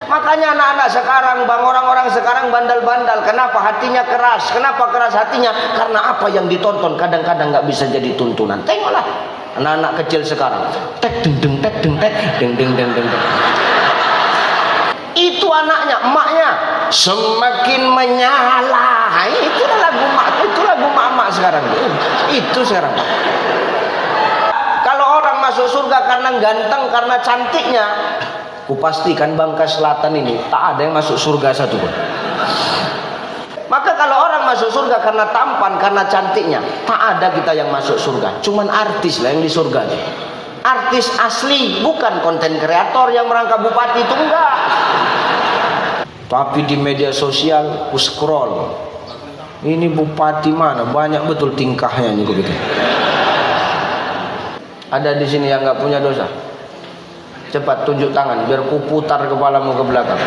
Makanya anak-anak sekarang, bang, orang-orang sekarang bandal-bandal. Kenapa hatinya keras? Kenapa keras hatinya? Karena apa yang ditonton kadang-kadang nggak bisa jadi tuntunan. Tengoklah anak-anak kecil sekarang. Tek deng deng tek deng tek deng deng deng deng. Itu anaknya, emaknya semakin menyala. Itu lagu mak, itu lagu mak sekarang. Itu sekarang. Kalau orang masuk surga karena ganteng, karena cantiknya, kupastikan Bangka Selatan ini tak ada yang masuk surga satu pun. Maka kalau orang masuk surga karena tampan, karena cantiknya, tak ada kita yang masuk surga. Cuman artis lah yang di surga. Artis asli, bukan konten kreator yang merangkap bupati, itu enggak. Tapi di media sosial, ku scroll, ini bupati mana, banyak betul tingkahnya ini begitu. Ada di sini yang nggak punya dosa? Cepat tunjuk tangan biar ku putar kepalamu ke belakang.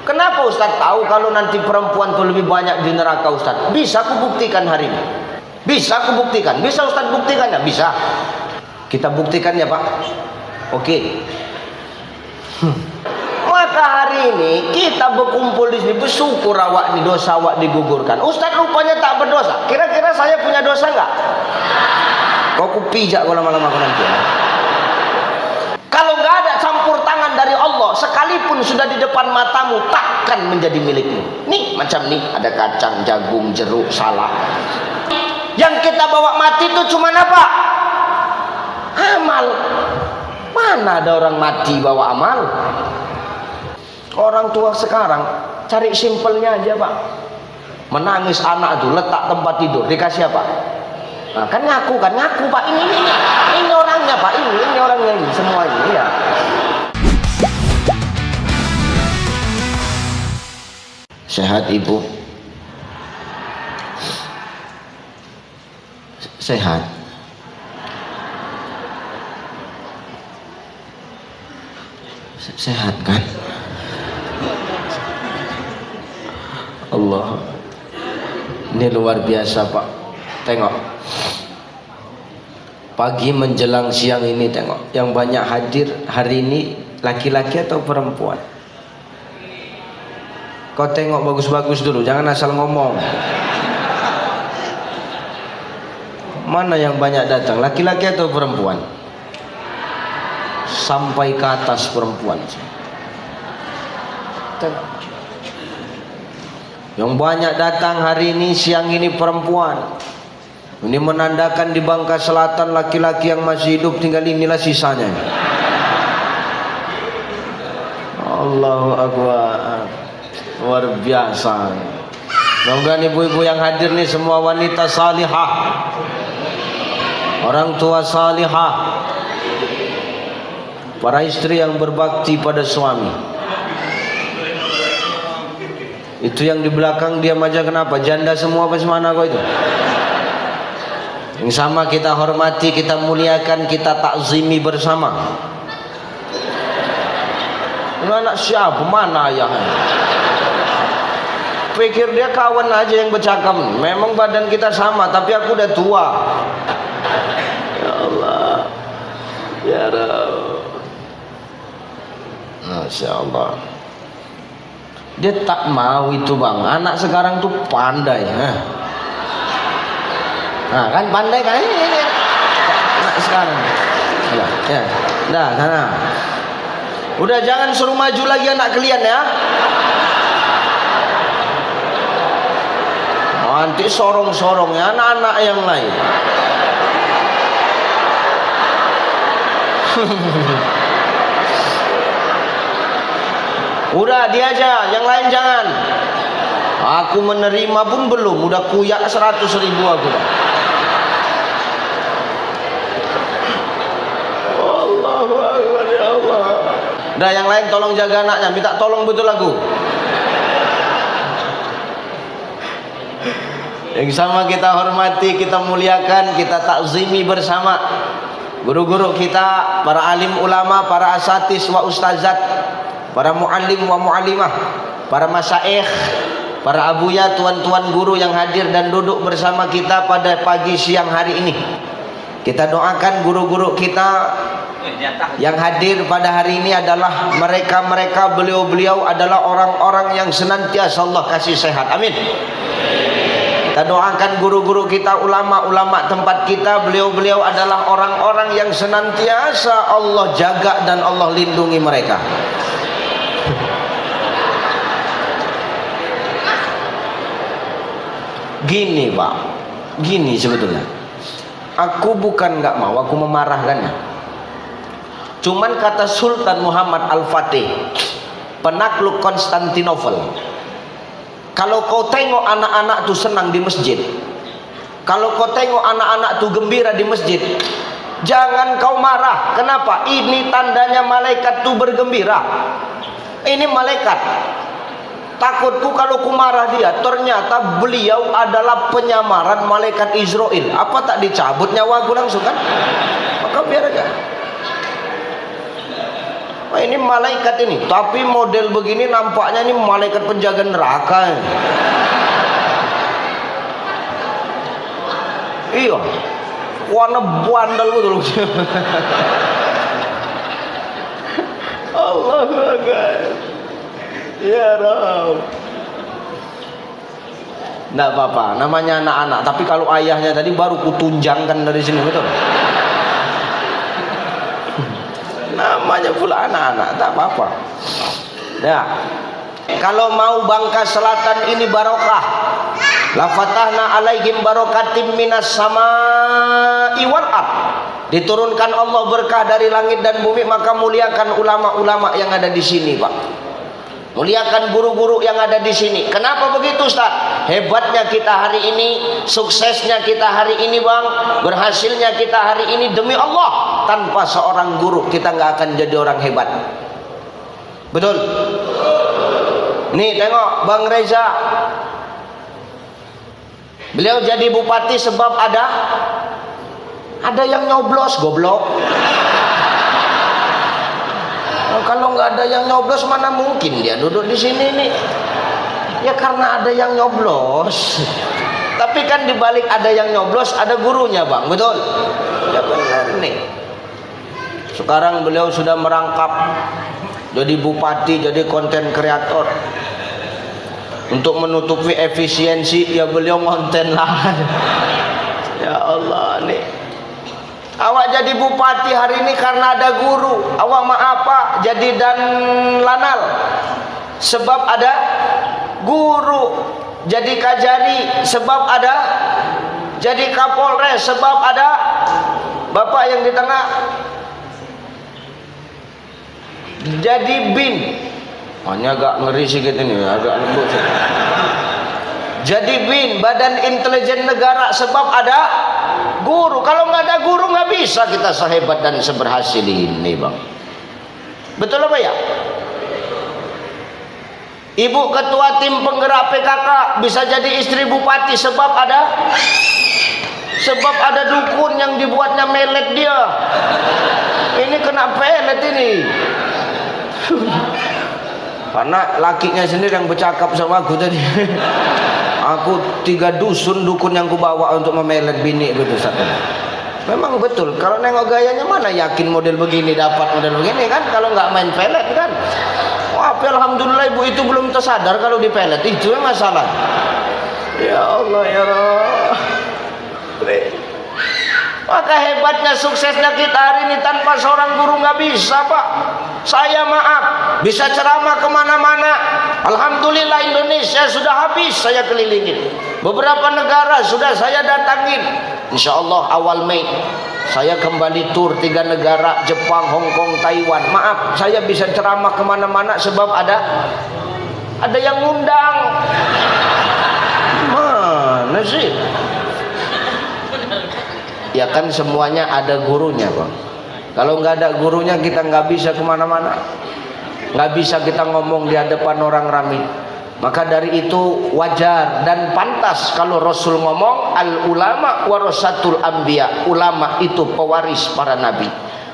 Kenapa Ustaz tahu kalau nanti perempuan tuh lebih banyak di neraka Ustaz? Bisa ku buktikan hari ini. Bisa ku buktikan. Bisa Ustaz buktikannya? Bisa. Kita buktikan ya Pak. Oke. Maka hari ini kita berkumpul di sini, bersyukur awak di dosa awak digugurkan. Ustaz rupanya tak berdosa. Kira-kira saya punya dosa nggak? Kau ku pijak kalau lama-lama nanti. Kalau nggak ada campur tangan dari Allah, sekalipun sudah di depan matamu, takkan menjadi milikmu. Nih, macam nih, ada kacang, jagung, jeruk, salak. Yang kita bawa mati itu cuma apa? Amal. Mana ada orang mati bawa amal? Orang tua sekarang cari simpelnya aja Pak. Menangis anak itu letak tempat tidur, dikasih apa? Nah, kan ngaku Pak, ini orangnya Pak, ini orangnya ini semua ini ya. Sehat Ibu? Sehat. Sehat kan? Allah, ini luar biasa Pak. Tengok, pagi menjelang siang ini tengok, yang banyak hadir hari ini laki-laki atau perempuan? Kau tengok bagus-bagus dulu, jangan asal ngomong. Mana yang banyak datang, laki-laki atau perempuan? Sampai ke atas perempuan. Tengok. Yang banyak datang hari ini siang ini perempuan. Ini menandakan di Bangka Selatan laki-laki yang masih hidup tinggal inilah sisanya. Allahu Akbar. Luar biasa. Mudah-mudahan ibu-ibu yang hadir nih semua wanita salihah, orang tua salihah, para istri yang berbakti pada suami. Itu yang di belakang diam aja kenapa? Janda semua apa semana kau itu? Yang sama kita hormati, kita muliakan, kita takzimi bersama. Ini anak siapa? Mana ayahnya? Pikir dia kawan aja yang bercakap. Memang badan kita sama, tapi aku udah tua. Ya Allah, ya Rabb. Masya Allah. Dia tak mau itu bang. Anak sekarang tuh pandai. Nah kan pandai kan ini. Nah sekarang ya, dah sana. Udah jangan suruh maju lagi anak kalian ya. Nanti sorong-sorong ya anak-anak yang lain. Udah dia aja, yang lain jangan. Aku menerima pun belum, udah kuyak 100.000 aku dah. Allahu Akbar ya Allah. Dah yang lain tolong jaga anaknya, minta tolong betul aku. Yang sama kita hormati, kita muliakan, kita takzimi bersama. Guru-guru kita, para alim ulama, para asatis wa ustazat, para muallim wa muallimah, para masyaikh, para abuya, tuan-tuan guru yang hadir dan duduk bersama kita pada pagi siang hari ini. Kita doakan guru-guru kita Yang hadir pada hari ini adalah mereka-mereka, beliau-beliau adalah orang-orang yang senantiasa Allah kasih sehat. Amin. Kita doakan guru-guru kita, ulama-ulama tempat kita, beliau-beliau adalah orang-orang yang senantiasa Allah jaga dan Allah lindungi mereka. Gini Pak, gini sebetulnya. Aku bukan nggak mau, aku memarahkannya. Cuman kata Sultan Muhammad Al-Fatih, penakluk Konstantinopel, kalau kau tengok anak-anak tuh senang di masjid, kalau kau tengok anak-anak tuh gembira di masjid, jangan kau marah. Kenapa? Ini tandanya malaikat tuh bergembira. Ini malaikat. Takutku kalau ku marah dia, ternyata beliau adalah penyamaran malaikat Israel. Apa tak dicabut nyawaku langsung kan? Maka biar aja. Wah, ini malaikat ini, tapi model begini nampaknya ini malaikat penjaga neraka. Iya, warna bandel betul. Allahu Akbar. Ya Rabb. Nggak apa-apa, namanya anak-anak. Tapi kalau ayahnya tadi baru kutunjangkan dari sini, betul. Namanya pula anak-anak, tak apa-apa. Ya, kalau mau Bangka Selatan ini barokah, la fatahna alaihim barokatim minas samai wal ard. Diturunkan Allah berkah dari langit dan bumi, maka muliakan ulama-ulama yang ada di sini, Pak. Muliakan guru-guru yang ada di sini. Kenapa begitu, Ustaz? Hebatnya kita hari ini, suksesnya kita hari ini, Bang, berhasilnya kita hari ini demi Allah. Tanpa seorang guru kita nggak akan jadi orang hebat. Betul? Nih tengok Bang Reza. Beliau jadi bupati sebab ada yang nyoblos, goblok. Kalau nggak ada yang nyoblos, mana mungkin dia duduk di sini nih? Ya karena ada yang nyoblos. Tapi kan dibalik ada yang nyoblos, ada gurunya, Bang. Betul? Ya benar nih. Sekarang beliau sudah merangkap jadi bupati, jadi konten kreator. Untuk menutupi efisiensi, ya beliau konten lah. Ya Allah nih. Awak jadi bupati hari ini karena ada guru. Awak maaf Pak, jadi dan lanal sebab ada guru. Jadi kajari sebab ada, jadi kapolres sebab ada bapak yang di tengah. Jadi bin, hanya agak ngeri sedikit ini, agak lembut. Jadi bin, badan intelijen negara sebab ada guru. Kalau nggak ada guru nggak bisa kita sehebat dan seberhasil ini, Bang. Betul apa ya? Ibu ketua tim penggerak PKK bisa jadi istri bupati sebab ada dukun yang dibuatnya melet dia. Ini kena pelet ini. Karena lakinya sendiri yang bercakap sama aku tadi. Aku 3 dusun dukun yang kubawa untuk memelet bini gitu satu. Memang betul. Kalau nengok gayanya mana yakin model begini dapat model begini kan? Kalau nggak main pelet kan? Wah, alhamdulillah ibu itu belum tersadar kalau dipelet, itu masalah. Ya Allah ya Allah. Maka hebatnya suksesnya kita hari ini tanpa seorang guru nggak bisa, Pak. Saya maaf, bisa ceramah kemana-mana. Alhamdulillah Indonesia sudah habis saya kelilingin. Beberapa negara sudah saya datangin. Insya Allah awal Mei saya kembali tur 3 negara, Jepang, Hong Kong, Taiwan. Maaf, saya bisa ceramah kemana-mana sebab ada yang ngundang. Mana sih? Ya kan semuanya ada gurunya, Bang. Kalau nggak ada gurunya kita nggak bisa kemana-mana, nggak bisa kita ngomong di hadapan orang ramai. Maka dari itu wajar dan pantas kalau Rasul ngomong al ulama warasatul anbiya, ulama itu pewaris para nabi.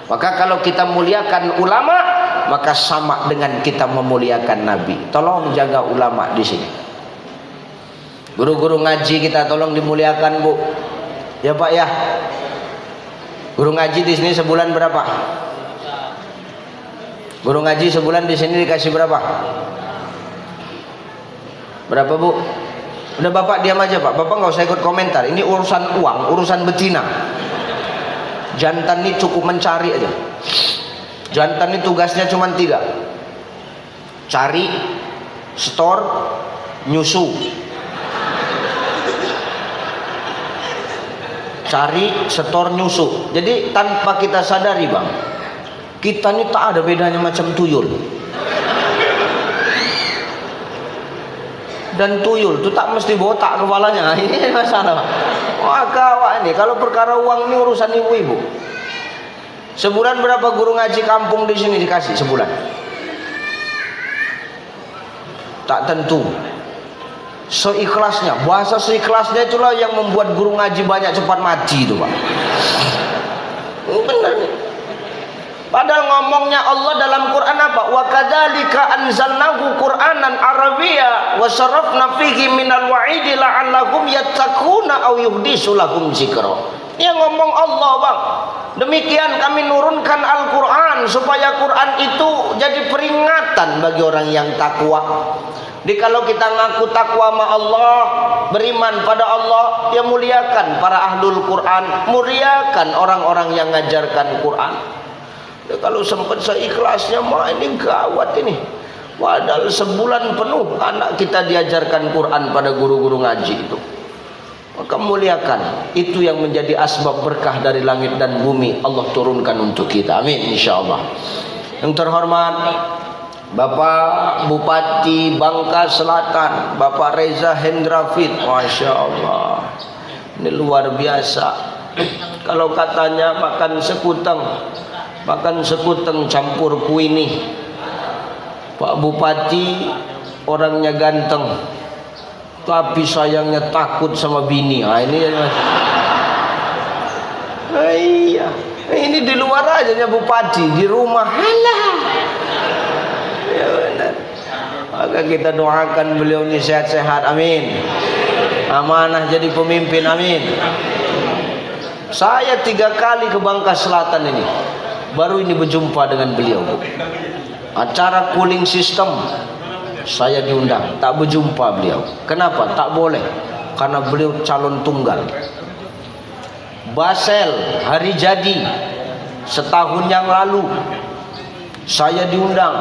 Maka kalau kita muliakan ulama, maka sama dengan kita memuliakan nabi. Tolong jaga ulama di sini. Guru-guru ngaji kita tolong dimuliakan, Bu. Ya Pak ya. Guru ngaji di sini sebulan berapa? Guru ngaji sebulan di sini dikasih berapa? Berapa Bu? Udah Bapak diam aja Pak. Bapak nggak usah ikut komentar. Ini urusan uang, urusan betina. Jantan ini cukup mencari aja. Jantan ini tugasnya cuma 3. Cari, store, nyusu. Cari, store, nyusu. Jadi tanpa kita sadari Bang, kita ini tak ada bedanya macam tuyul. Dan tuyul itu tak mesti botak kepalanya. Ini masalah. Wah kawak ini kalau perkara uang ini urusan ibu-ibu. Sebulan berapa guru ngaji kampung di sini dikasih sebulan? Tak tentu. Seikhlasnya, bahasa seikhlasnya itulah yang membuat guru ngaji banyak cepat mati itu Pak. Benar nih. Padahal ngomongnya Allah dalam Quran apa? Wa kadzalika anzalnahu Qur'anan Arabiyya wa sarafna fihi minal wa'idi la'allahum yattaquna aw yuhdisu lahum dzikra. Yang ngomong Allah Bang. Demikian kami nurunkan Al-Qur'an supaya Quran itu jadi peringatan bagi orang yang takwa. Jadi kalau kita ngaku takwa sama Allah, beriman pada Allah, dia muliakan para ahlul Quran, muliakan orang-orang yang ngajarkan Quran. Kalau sempat seikhlasnya mah ini gawat ini. Padahal sebulan penuh anak kita diajarkan Quran pada guru-guru ngaji itu. Maka muliakan. Itu yang menjadi asbab berkah dari langit dan bumi Allah turunkan untuk kita. Amin insyaallah. Yang terhormat Bapak Bupati Bangka Selatan, Bapak Reza Hendrafit, Masya Allah. Ini luar biasa. Kalau katanya makan sekuteng campur kuini. Pak Bupati orangnya ganteng, tapi sayangnya takut sama bini. Nah, ini iya. Ini di luar aja Bupati, di rumah halah. Ya benar. Maka kita doakan beliau ini sehat-sehat, amin. Amanah jadi pemimpin, amin. Saya 3 kali ke Bangka Selatan ini. Baru ini berjumpa dengan beliau. Acara cooling system saya diundang, tak berjumpa beliau. Kenapa? Tak boleh. Karena beliau calon tunggal. Basel hari jadi setahun yang lalu saya diundang,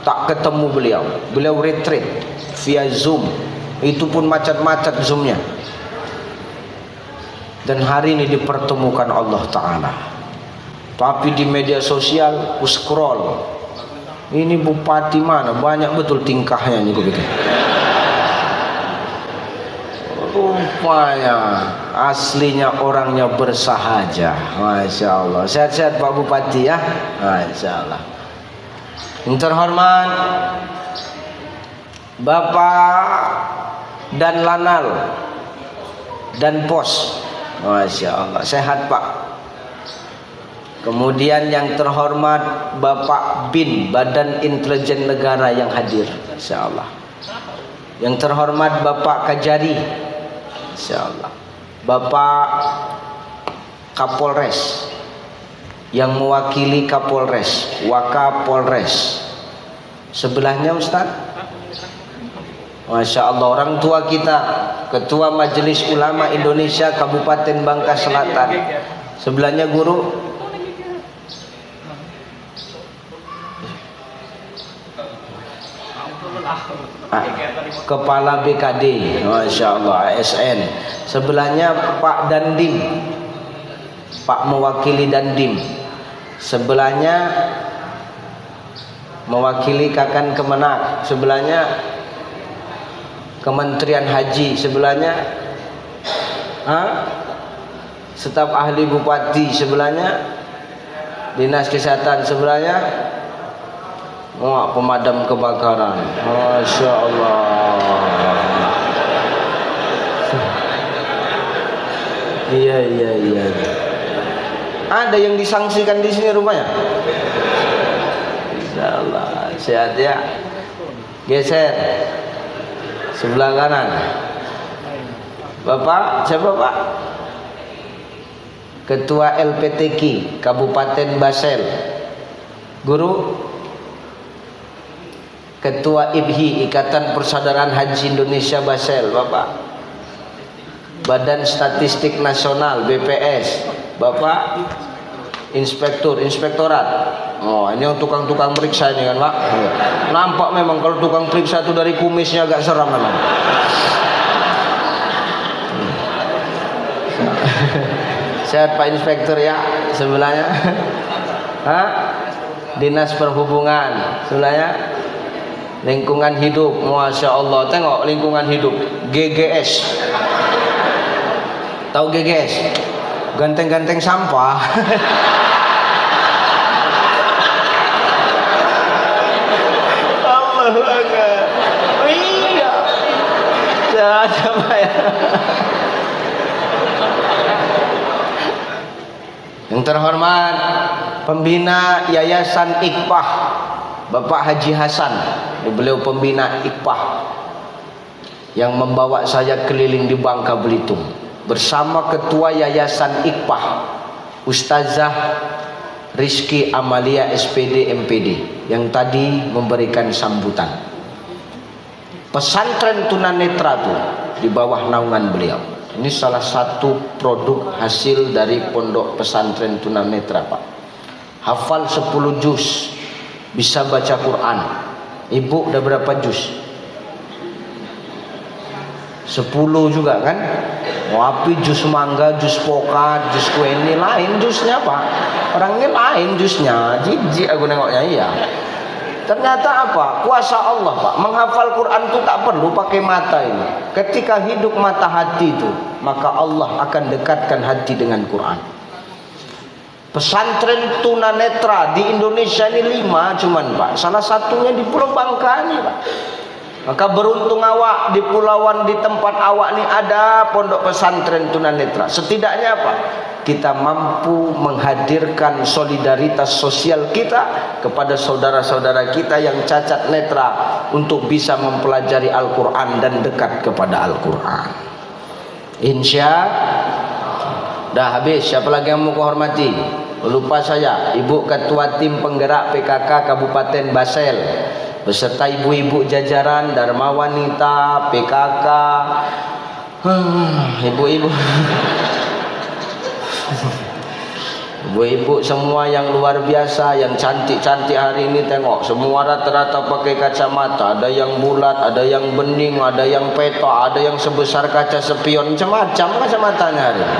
tak ketemu beliau. Beliau retreat via Zoom. Itu pun macet-macet Zoomnya. Dan hari ini dipertemukan Allah Ta'ala. Tapi di media sosial, scroll. Ini bupati mana? Banyak betul tingkahnya ini begitu. Rupanya aslinya orangnya bersahaja. Masya Allah. Sehat-sehat Pak Bupati ya. Masya Allah. Yang terhormat Bapak dan Lanal dan Pos. Masya Allah. Sehat Pak. Kemudian yang terhormat Bapak Bin Badan Intelijen Negara yang hadir, insyaallah. Yang terhormat Bapak Kajari, insyaallah. Bapak Kapolres yang mewakili Kapolres, Wakapolres. Sebelahnya Ustaz, Masya Allah, orang tua kita, Ketua Majelis Ulama Indonesia Kabupaten Bangka Selatan. Sebelahnya guru Kepala BKD, Masya Allah, ASN. Sebelahnya Pak Dandim, Pak mewakili Dandim. Sebelahnya mewakili Kakan Kemenak. Sebelahnya Kementerian Haji. Sebelahnya staf ahli Bupati. Sebelahnya Dinas Kesehatan. Sebelahnya pemadam kebakaran. Masya Allah. Iya. Ada yang disangsikan di sini rupanya. Insyaallah sehat ya. Geser sebelah kanan. Bapak siapa Pak? Ketua LPTQ Kabupaten Basel. Guru Ketua IBHI, Ikatan Persaudaraan Haji Indonesia Basel, Bapak. Badan Statistik Nasional BPS, Bapak. Inspektorat. Oh, ini yang tukang-tukang periksa ini kan, Pak. Nampak memang kalau tukang periksa itu dari kumisnya agak seram memang. Sehat Pak Inspektur ya, sebelahnya. Hah? Dinas Perhubungan, sebelahnya. Lingkungan hidup, Masya Allah. Tengok lingkungan hidup, GGS. Tahu GGS? Ganteng-ganteng sampah. Allahu Akbar. Iya. Coba ya. Yang terhormat pembina Yayasan Iqpah, Bapak Haji Hasan. Beliau pembina Iqpah yang membawa saya keliling di Bangka Belitung bersama Ketua Yayasan Iqpah, Ustazah Rizky Amalia SPD MPD yang tadi memberikan sambutan. Pesantren tunanetra itu di bawah naungan beliau. Ini salah satu produk hasil dari pondok pesantren tunanetra, Pak. Hafal 10 juz, bisa baca Quran. Ibu udah berapa juz? 10 juga kan? Wapi jus mangga, jus pokat, jus kue ini lain jusnya, Pak. Orang ini lain jusnya. Jijik aku nengoknya, iya. Ternyata apa? Kuasa Allah, Pak. Menghafal Quran itu tak perlu pakai mata ini. Ketika hidup mata hati itu, maka Allah akan dekatkan hati dengan Quran. Pesantren tunanetra di Indonesia ini 5 cuman, Pak. Salah satunya di Pulau Bangka ini, Pak. Maka beruntung awak di pulauan, di tempat awak ini ada pondok pesantren tunanetra. Setidaknya apa? Kita mampu menghadirkan solidaritas sosial kita kepada saudara-saudara kita yang cacat netra untuk bisa mempelajari Al-Quran dan dekat kepada Al-Quran. Insya dah habis. Siapa lagi yang mau kuhormati? Lupa saya, Ibu Ketua Tim Penggerak PKK Kabupaten Basel beserta ibu-ibu jajaran Dharma Wanita, PKK, ibu-ibu, ibu-ibu semua yang luar biasa, yang cantik-cantik hari ini. Tengok, semua rata-rata pakai kacamata. Ada yang bulat, ada yang bening, ada yang petok, ada yang sebesar kaca spion, macam-macam kacamatanya hari ini.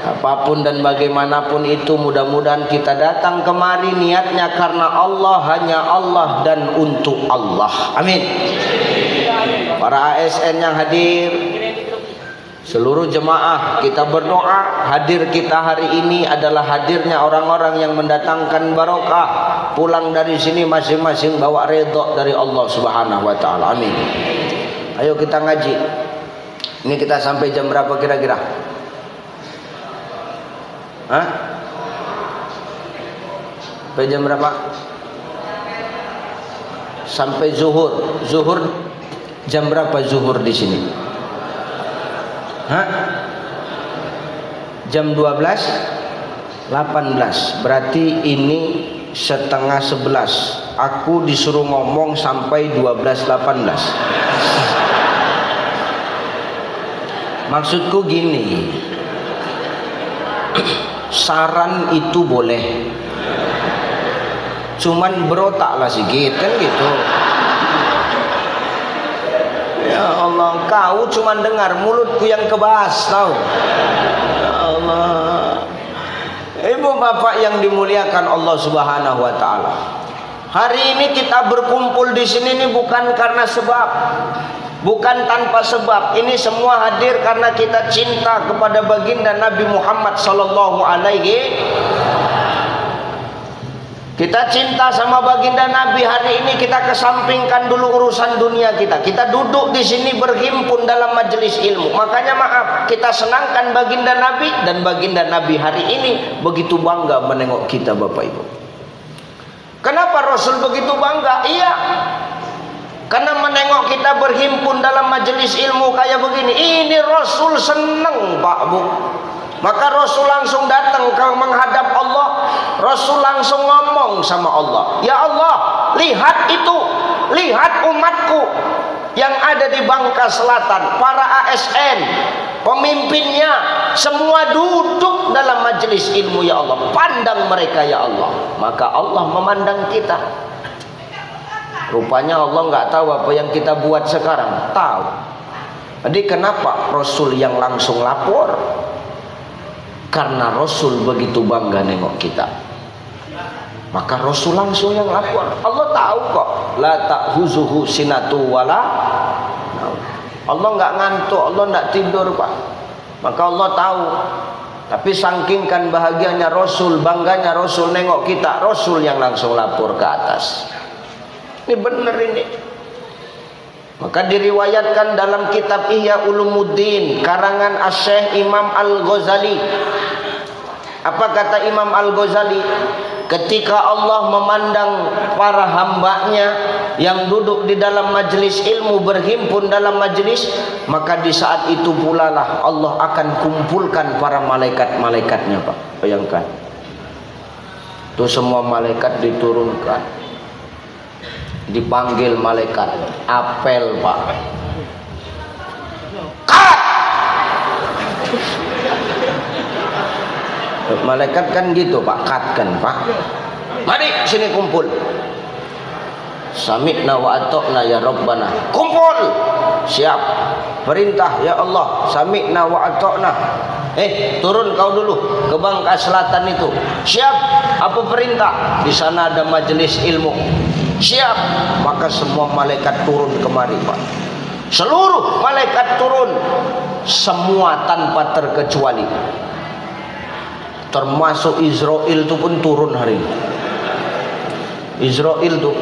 Apapun dan bagaimanapun itu, mudah-mudahan kita datang kemari niatnya karena Allah, hanya Allah dan untuk Allah. Amin. Para ASN yang hadir, seluruh jemaah, kita berdoa hadir kita hari ini adalah hadirnya orang-orang yang mendatangkan barokah. Pulang dari sini masing-masing bawa redha dari Allah Subhanahu wa taala. Amin. Ayo kita ngaji. Ini kita sampai jam berapa kira-kira? Hah? Sampai jam berapa? Sampai zuhur. Zuhur jam berapa zuhur di sini? Hah? Jam 12? 18. Berarti ini setengah 11. Aku disuruh ngomong sampai 12.18. Maksudku gini, saran itu boleh, cuman berotaklah sedikit kan gitu. Ya Allah, kau cuman dengar, mulutku yang kebas, tahu? Ya Allah. Ibu bapak yang dimuliakan Allah Subhanahu wa taala. Hari ini kita berkumpul di sini ini bukan karena sebab, bukan tanpa sebab. Ini semua hadir karena kita cinta kepada baginda Nabi Muhammad sallallahu alaihi. Kita cinta sama baginda Nabi. Hari ini kita kesampingkan dulu urusan dunia kita. Kita duduk di sini berhimpun dalam majelis ilmu. Makanya maaf, kita senangkan baginda Nabi, dan baginda Nabi hari ini begitu bangga menengok kita, Bapak Ibu. Kenapa Rasul begitu bangga? Iya, karena menengok kita berhimpun dalam majelis ilmu kayak begini. Ini Rasul seneng, Pak Bu. Maka Rasul langsung datang ke menghadap Allah. Rasul langsung ngomong sama Allah, ya Allah, lihat itu, lihat umatku yang ada di Bangka Selatan, para ASN, pemimpinnya, semua duduk dalam majelis ilmu ya Allah. Pandang mereka ya Allah. Maka Allah memandang kita. Rupanya Allah nggak tahu apa yang kita buat sekarang. Tahu. Jadi kenapa Rasul yang langsung lapor? Karena Rasul begitu bangga nengok kita. Maka Rasul langsung yang lapor. Allah tahu kok. La ta'khuzuhu sinatu wala. Allah nggak ngantuk, Allah nggak tidur Pak. Maka Allah tahu. Tapi sangkingkan bahagianya Rasul, bangganya Rasul nengok kita, Rasul yang langsung lapor ke atas. Ini benar ini. Maka diriwayatkan dalam kitab Ihya Ulumuddin karangan Asy-Syaikh Imam Al-Ghazali. Apa kata Imam Al-Ghazali? Ketika Allah memandang para hambanya yang duduk di dalam majelis ilmu, berhimpun dalam majelis, maka di saat itu pula lah Allah akan kumpulkan para malaikat-malaikatnya Pak. Bayangkan. Itu semua malaikat diturunkan. Dipanggil malaikat, apel Pak. Kat! Malaikat kan gitu Pak, kat kan Pak. Mari sini kumpul. Sami'na wa ata'na ya Rabbana. Kumpul. Siap. Perintah ya Allah. Sami'na wa ata'na. Turun kau dulu ke Bangka Selatan itu. Siap. Apa perintah? Di sana ada majelis ilmu. Siap. Maka semua malaikat turun kemari Pak. Seluruh malaikat turun. Semua tanpa terkecuali. Termasuk Israel itu pun turun hari ini. Israel tuh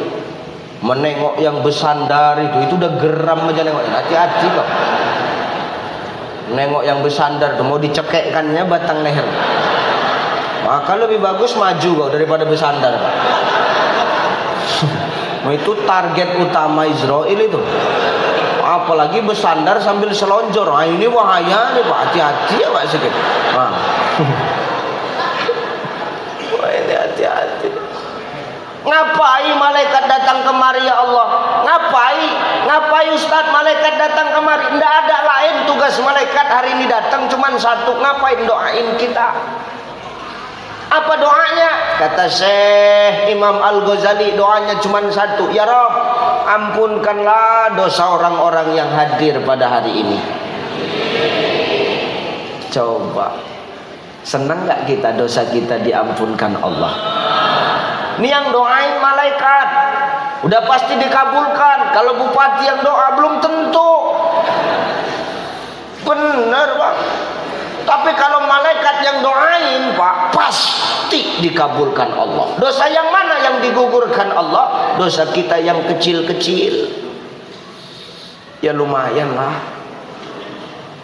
menengok yang bersandar itu udah geram aja nengoknya. Hati-hati kok. Nengok yang bersandar tuh mau dicekekkannya batang leher. Maka lebih bagus maju kok daripada bersandar. Nah, itu target utama Israel itu. Apalagi bersandar sambil selonjor. Nah, ini bahaya nih Pak. Hati-hati ya Pak sedikit. Nah. Wah, ini hati-hati. Ngapai malaikat datang kemari ya Allah? Ngapai Ustaz malaikat datang kemari? Tidak ada lain tugas malaikat hari ini datang cuma satu. Ngapain doain kita? Apa doanya? Kata Syekh Imam Al-Ghazali, doanya cuma satu. Ya Rabb, ampunkanlah dosa orang-orang yang hadir pada hari ini. Coba, senang gak kita dosa kita diampunkan Allah? Ini yang doain malaikat, udah pasti dikabulkan. Kalau bupati yang doa belum tentu. Bener Pak. Tapi kalau malaikat yang doain Pak, pasti dikabulkan Allah. Dosa yang mana yang digugurkan Allah? Dosa kita yang kecil-kecil. Ya lumayan lah.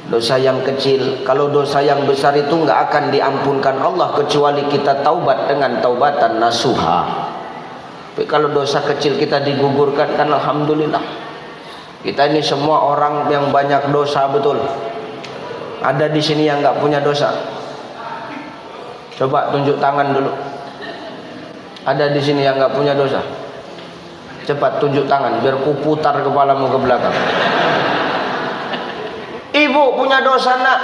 Dosa yang kecil. Kalau dosa yang besar itu nggak akan diampunkan Allah kecuali kita taubat dengan taubatan nasuha. Tapi kalau dosa kecil kita digugurkan, kan alhamdulillah. Kita ini semua orang yang banyak dosa betul. Ada di sini yang nggak punya dosa? Coba tunjuk tangan dulu. Ada di sini yang nggak punya dosa? Cepat tunjuk tangan biar ku putar kepalamu ke belakang. Ibu punya dosa nak?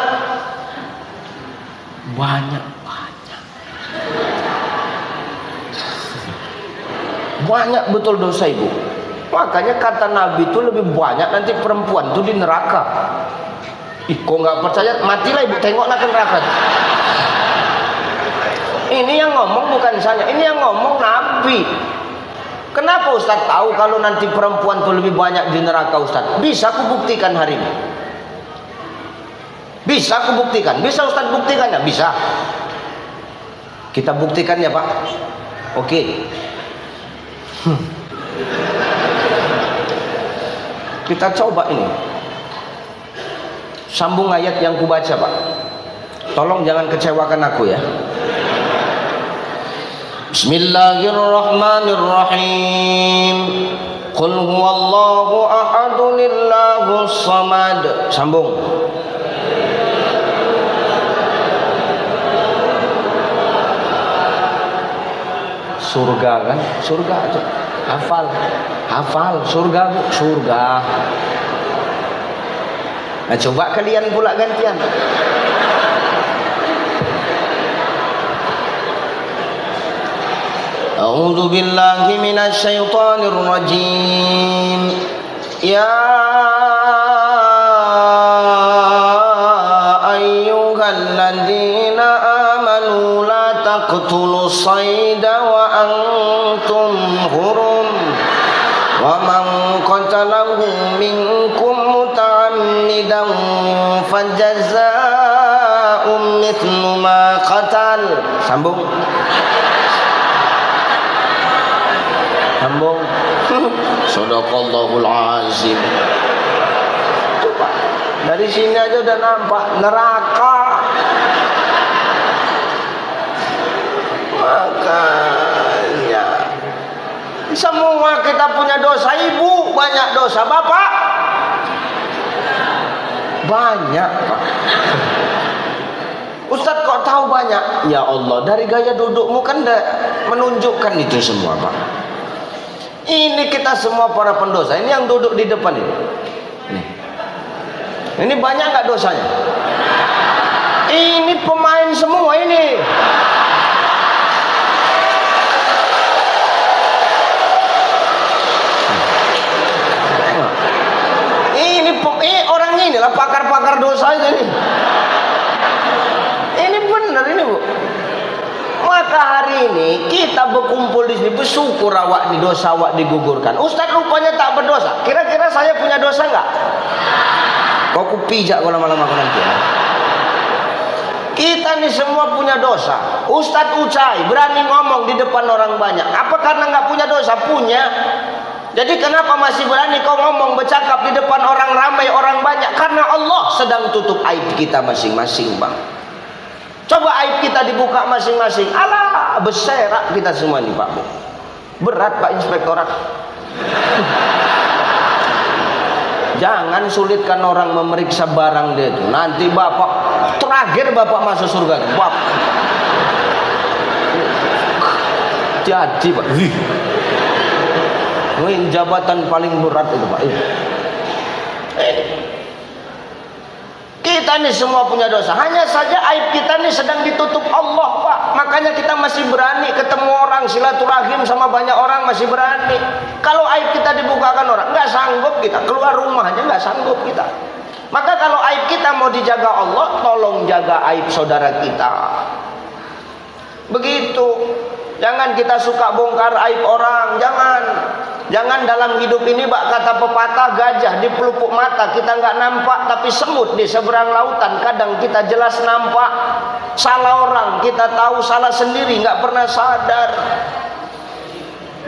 Banyak. Banyak betul dosa ibu. Makanya kata Nabi itu lebih banyak nanti perempuan tuh di neraka. Kok nggak percaya? Matilah ibu, tengoklah ke neraka. Ini yang ngomong bukan saya, ini yang ngomong Nabi. Kenapa Ustaz tahu kalau nanti perempuan tuh lebih banyak di neraka Ustaz? Bisa aku buktikan hari ini. Bisa aku buktikan. Bisa Ustaz buktikannya? Bisa. Kita buktikan ya Pak. Oke. Kita coba ini. Sambung ayat yang kubaca Pak. Tolong jangan kecewakan aku ya. Bismillahirrahmanirrahim. Qul huwallahu ahadun illahus samad. Sambung. Surga kan? Surga aja. Hafal surga Bu, surga. Nah, coba kalian pula gantian. A'udzu billahi minasy syaithanir rajim. Ya ayyuhalladzina amanu la taqtulus sayda wa antum hurum wa man qatalahu minkum muta'ammidan fajazaa'un mithlu ma qatal. Sambung. Shadaqallahul azim. Coba dari sini aja udah nampak neraka. Makanya semua kita punya dosa. Ibu banyak dosa, bapak banyak, Pak. Ustadz kok tahu banyak? Ya Allah, dari gaya dudukmu kan menunjukkan itu semua, Pak. Ini kita semua para pendosa. Ini yang duduk di depan ini. Ini banyak nggak dosanya? Ini pemain semua ini. Ini orang inilah pakar-pakar dosa ini. Ini benar ini Bu. Maka hari ini kita berkumpul di sini bersyukur awak di dosa awak digugurkan. Ustaz rupanya tak berdosa. Kira-kira saya punya dosa enggak? Kau kupijak kalau lama-lama nanti ya. Kita nih semua punya dosa. Ustaz Ucai berani ngomong di depan orang banyak. Apa karena nggak punya dosa? Punya. Jadi kenapa masih berani kau ngomong bercakap di depan orang ramai, orang banyak? Karena Allah sedang tutup aib kita masing-masing, Bang. Coba aib kita dibuka masing-masing. Alah, berserak kita semua nih Pak Bu. Berat Pak Inspektorat. Jangan sulitkan orang memeriksa barang dia itu. Nanti Bapak terakhir Bapak masuk surga. Bapak. Jadi Pak. Ini jabatan paling berat itu Pak. Kita ini semua punya dosa. Hanya saja aib kita ini sedang ditutup Allah Pak. Makanya kita masih berani ketemu orang, silaturahim sama banyak orang masih berani. Kalau aib kita dibukakan orang, nggak sanggup kita. Keluar rumah aja nggak sanggup kita. Maka kalau aib kita mau dijaga Allah, tolong jaga aib saudara kita. Begitu. Jangan kita suka bongkar aib orang. Jangan dalam hidup ini Pak, kata pepatah, gajah di pelupuk mata kita nggak nampak, tapi semut di seberang lautan kadang kita jelas nampak. Salah orang kita tahu, salah sendiri nggak pernah sadar.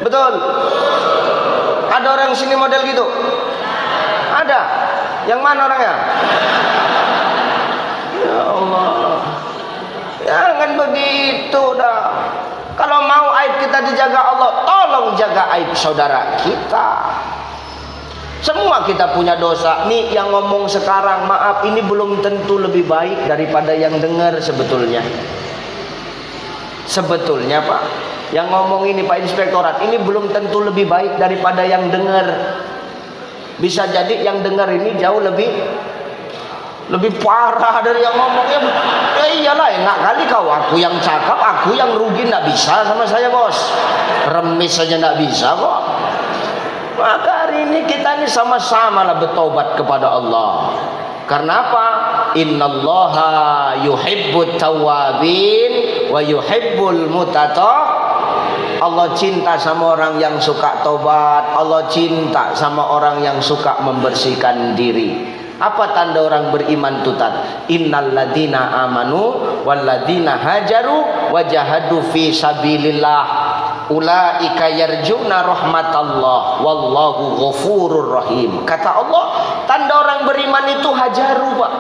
Betul? Ada orang sini model gitu? Ada? Yang mana orangnya? Ya Allah, jangan begitu dah. Kalau mau aib kita dijaga Allah, tolong jaga aib saudara kita. Semua kita punya dosa. Nih yang ngomong sekarang, maaf ini belum tentu lebih baik daripada yang dengar sebetulnya. Sebetulnya Pak, yang ngomong ini Pak Inspektorat, ini belum tentu lebih baik daripada yang dengar. Bisa jadi yang dengar ini jauh lebih parah dari yang ngomongnya. Ya iyalah, enak kali kau, aku yang cakap, aku yang rugi, nggak bisa sama saya Bos. Remis saja nggak bisa kok. Maka hari ini kita ini sama-sama lah bertobat kepada Allah. Karena apa? Innallaha yuhibbut tawwabin wa yuhibbul Allah cinta sama orang yang suka tobat. Allah cinta sama orang yang suka membersihkan diri. Apa tanda orang beriman itu Tat? Innal ladina amanu wal ladina hajaru wajahadu fi sabilillah ulaika yarjuna rahmatallah wallahu ghafurur rahim. Kata Allah, tanda orang beriman itu hajaru Pak.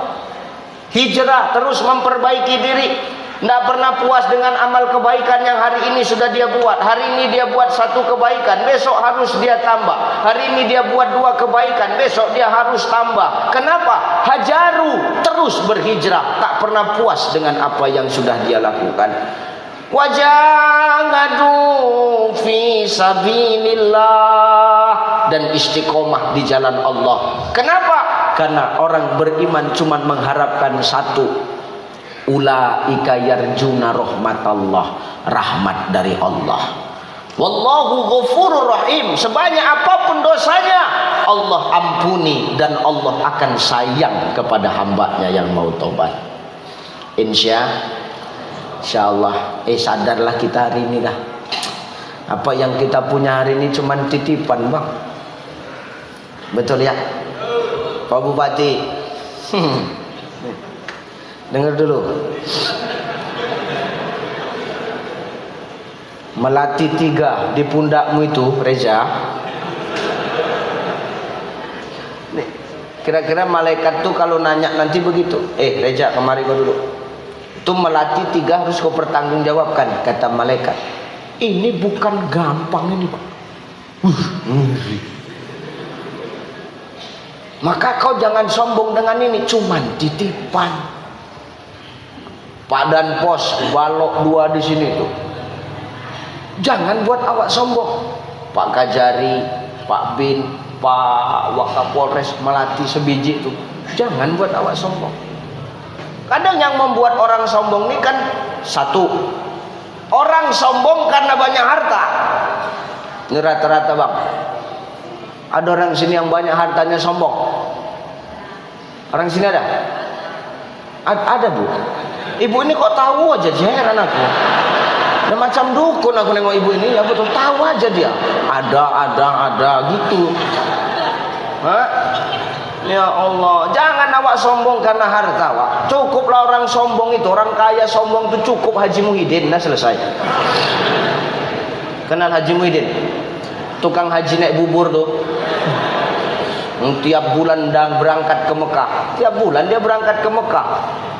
Hijrah, terus memperbaiki diri. Tidak pernah puas dengan amal kebaikan yang hari ini sudah dia buat. Hari ini dia buat satu kebaikan, besok harus dia tambah. Hari ini dia buat dua kebaikan, besok dia harus tambah. Kenapa? Hajaru, terus berhijrah, tak pernah puas dengan apa yang sudah dia lakukan. wajahadu fi sabilillah, dan istiqomah di jalan Allah. Kenapa? Karena orang beriman cuma mengharapkan satu, ulaika yarjuna rahmatallah, rahmat dari Allah. Wallahu ghafurur rahim, sebanyak apapun dosanya Allah ampuni dan Allah akan sayang kepada hambanya yang mau tobat. Insyaallah sadarlah kita hari ini dah. Apa yang kita punya hari ini cuman titipan, Bang. Betul ya? Pak Bupati. Dengar dulu. Melati 3 di pundakmu itu, Reza. Nih, kira-kira malaikat tuh kalau nanya nanti begitu. Reza, kemari kau dulu. Itu melati 3 harus kau pertanggungjawabkan, kata malaikat. Ini bukan gampang ini, Pak. Ngeri. Maka kau jangan sombong dengan ini, cuman titipan. Pak Dan Pos, balok 2 di sini tuh. Jangan buat awak sombong. Pak Kajari, Pak Bin, Pak Wakapolres Melati sebiji itu, jangan buat awak sombong. Kadang yang membuat orang sombong ini kan satu, orang sombong karena banyak harta. Ini rata-rata, Bang. Ada orang sini yang banyak hartanya sombong. Orang sini ada? Ada, Bu. Ibu ini kok tahu aja, heran aku. Dan macam dukun aku nengok ibu ini, ya betul, tahu aja dia. Ada gitu. Hah? Ya Allah, jangan awak sombong karena harta, Wak. Cukuplah orang sombong itu, orang kaya sombong itu cukup Haji Muhyiddin, nah selesai. Kenal Haji Muhyiddin? Tukang haji naik bubur tuh. Tiap bulan berangkat ke Mekah. Tiap bulan dia berangkat ke Mekah.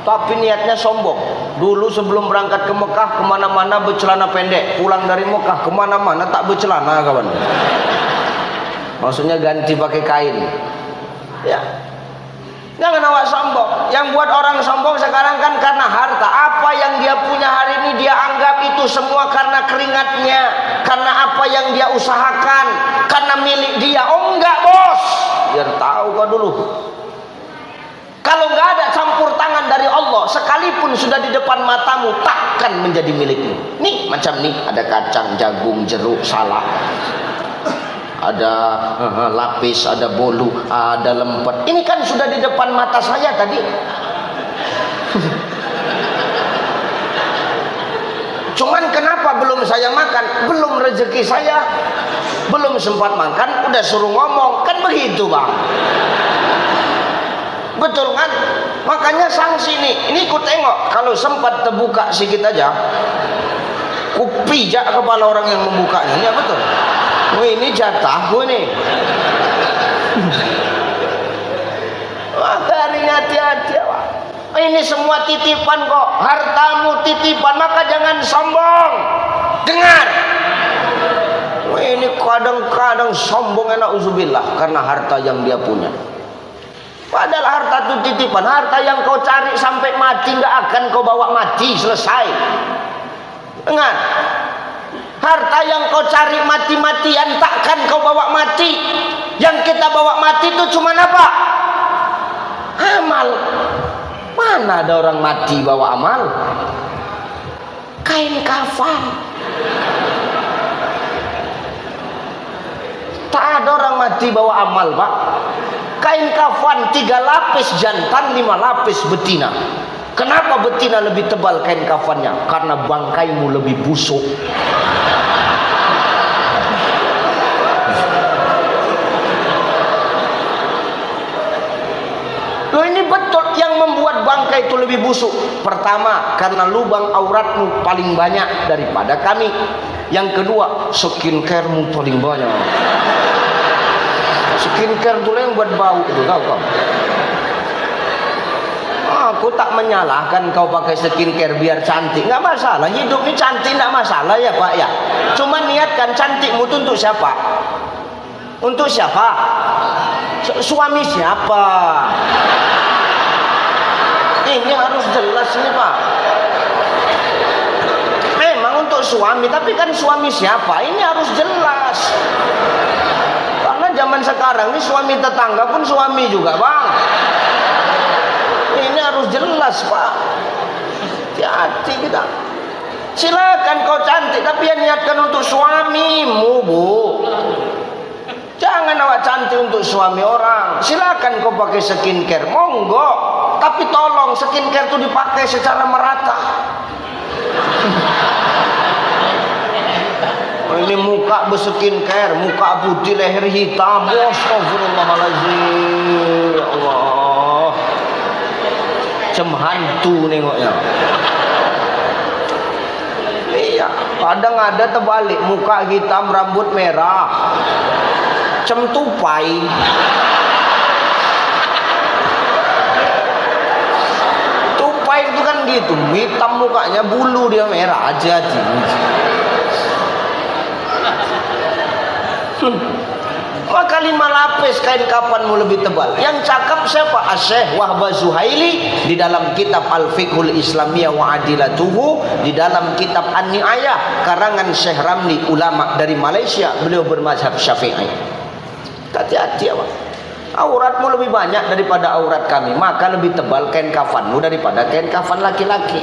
Tapi niatnya sombong. Dulu sebelum berangkat ke Mekah, kemana-mana bercelana pendek. Pulang dari Mekah, kemana-mana tak bercelana, kawan. Maksudnya ganti pakai kain. Ya, jangan awak sombong. Yang buat orang sombong sekarang kan karena harta. Apa yang dia punya hari ini dia anggap itu semua karena keringatnya, karena apa yang dia usahakan, karena milik dia. Oh enggak, bos. Biar tahu kau dulu. Kalau nggak ada campur tangan dari Allah, sekalipun sudah di depan matamu, takkan menjadi milikmu. Nih, macam nih, ada kacang, jagung, jeruk, salak, ada lapis, ada bolu, ada lempet. Ini kan sudah di depan mata saya tadi. Cuman kenapa belum saya makan? Belum rezeki saya, belum sempat makan, udah suruh ngomong. Kan begitu, Bang. Betul kan? Makanya sanksi nih. Ini ku tengok, kalau sempat terbuka sedikit aja, ku pijak kepala orang yang membukanya. Ya betul. Oh, ini jatahku nih. Maka hari ini hati-hati, Pak. Ini semua titipan kok. Hartamu titipan, maka jangan sombong. Dengar. Ini kadang-kadang sombong, na'udzubillah, karena harta yang dia punya. Padahal harta itu titipan. Harta yang kau cari sampai mati nggak akan kau bawa mati, selesai. Dengar. Harta yang kau cari mati-matian takkan kau bawa mati. Yang kita bawa mati itu cuma apa? Amal. Mana ada orang mati bawa amal? Kain kafan. Tak ada orang mati bawa amal, Pak. Kain kafan 3 lapis jantan, 5 lapis betina. Kenapa betina lebih tebal kain kafannya? Karena bangkaimu lebih busuk. Loh, ini betul yang membuat bangkai itu lebih busuk. Pertama, karena lubang auratmu paling banyak daripada kami. Yang kedua, skincare-mu paling banyak. Skincare dulu yang buat bau itu, tahu kau? Aku tak menyalahkan kau pakai skincare biar cantik, nggak masalah. Hidup ini cantik nggak masalah ya, Pak ya. Cuma niatkan cantikmu itu untuk siapa? Untuk siapa? Suami siapa? Ini harus jelas nih, Pak. Memang suami, tapi kan suami siapa? Ini harus jelas. Karena zaman sekarang ini suami tetangga pun suami juga, Bang. Ini harus jelas, Pak. Hati-hati kita. Silakan kau cantik, tapi ya niatkan untuk suamimu, Bu. Jangan awak cantik untuk suami orang. Silakan kau pakai skincare, monggo. Tapi tolong skincare itu dipakai secara merata. Ini muka berskincare, muka putih, leher hitam. Astagfirullahaladzim. Ya Allah. Cem hantu nengoknya. Iya, kadang ada terbalik, muka hitam, rambut merah. Cem tupai. Tupai itu kan gitu, hitam mukanya, bulu dia merah, hati-hati. Maka 5 lapis kain kafanmu lebih tebal. Yang cakap siapa? Syekh Wahbah Zuhaili di dalam kitab Al-Fiqhul Islamiyah wa Adilatuhu, di dalam kitab An-Ni'ayah karangan Syekh Ramli, ulama dari Malaysia. Beliau bermazhab Syafi'i. Hati-hati ya, Pak. Auratmu lebih banyak daripada aurat kami, maka lebih tebal kain kafanmu daripada kain kafan laki-laki.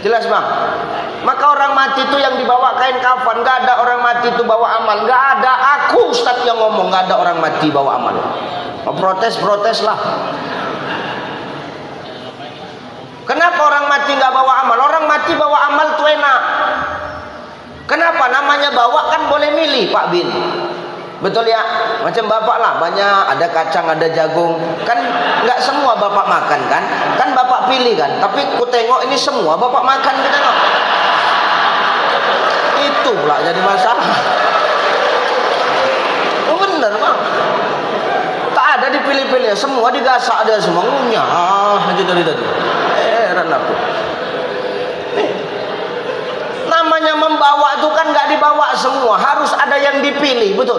Jelas, Bang? Maka orang mati itu yang dibawa kain kafan, nggak ada orang mati itu bawa amal, nggak ada. Aku Ustadz yang ngomong, nggak ada orang mati bawa amal. Mau protes lah. Kenapa orang mati nggak bawa amal? Orang mati bawa amal tuh enak. Kenapa? Namanya bawa kan boleh milih, Pak Bin. Betul ya, macam bapak lah, banyak ada kacang, ada jagung, kan nggak semua bapak makan kan bapak pilih kan, tapi ku tengok ini semua bapak makan, ku tengok itu lah jadi masalah. Oh, bener, Bang, tak ada dipilih-pilih, semua digasak dia semua, ngunyah aja dari tadi. Heran aku. Namanya membawa itu kan nggak dibawa semua, harus ada yang dipilih, betul.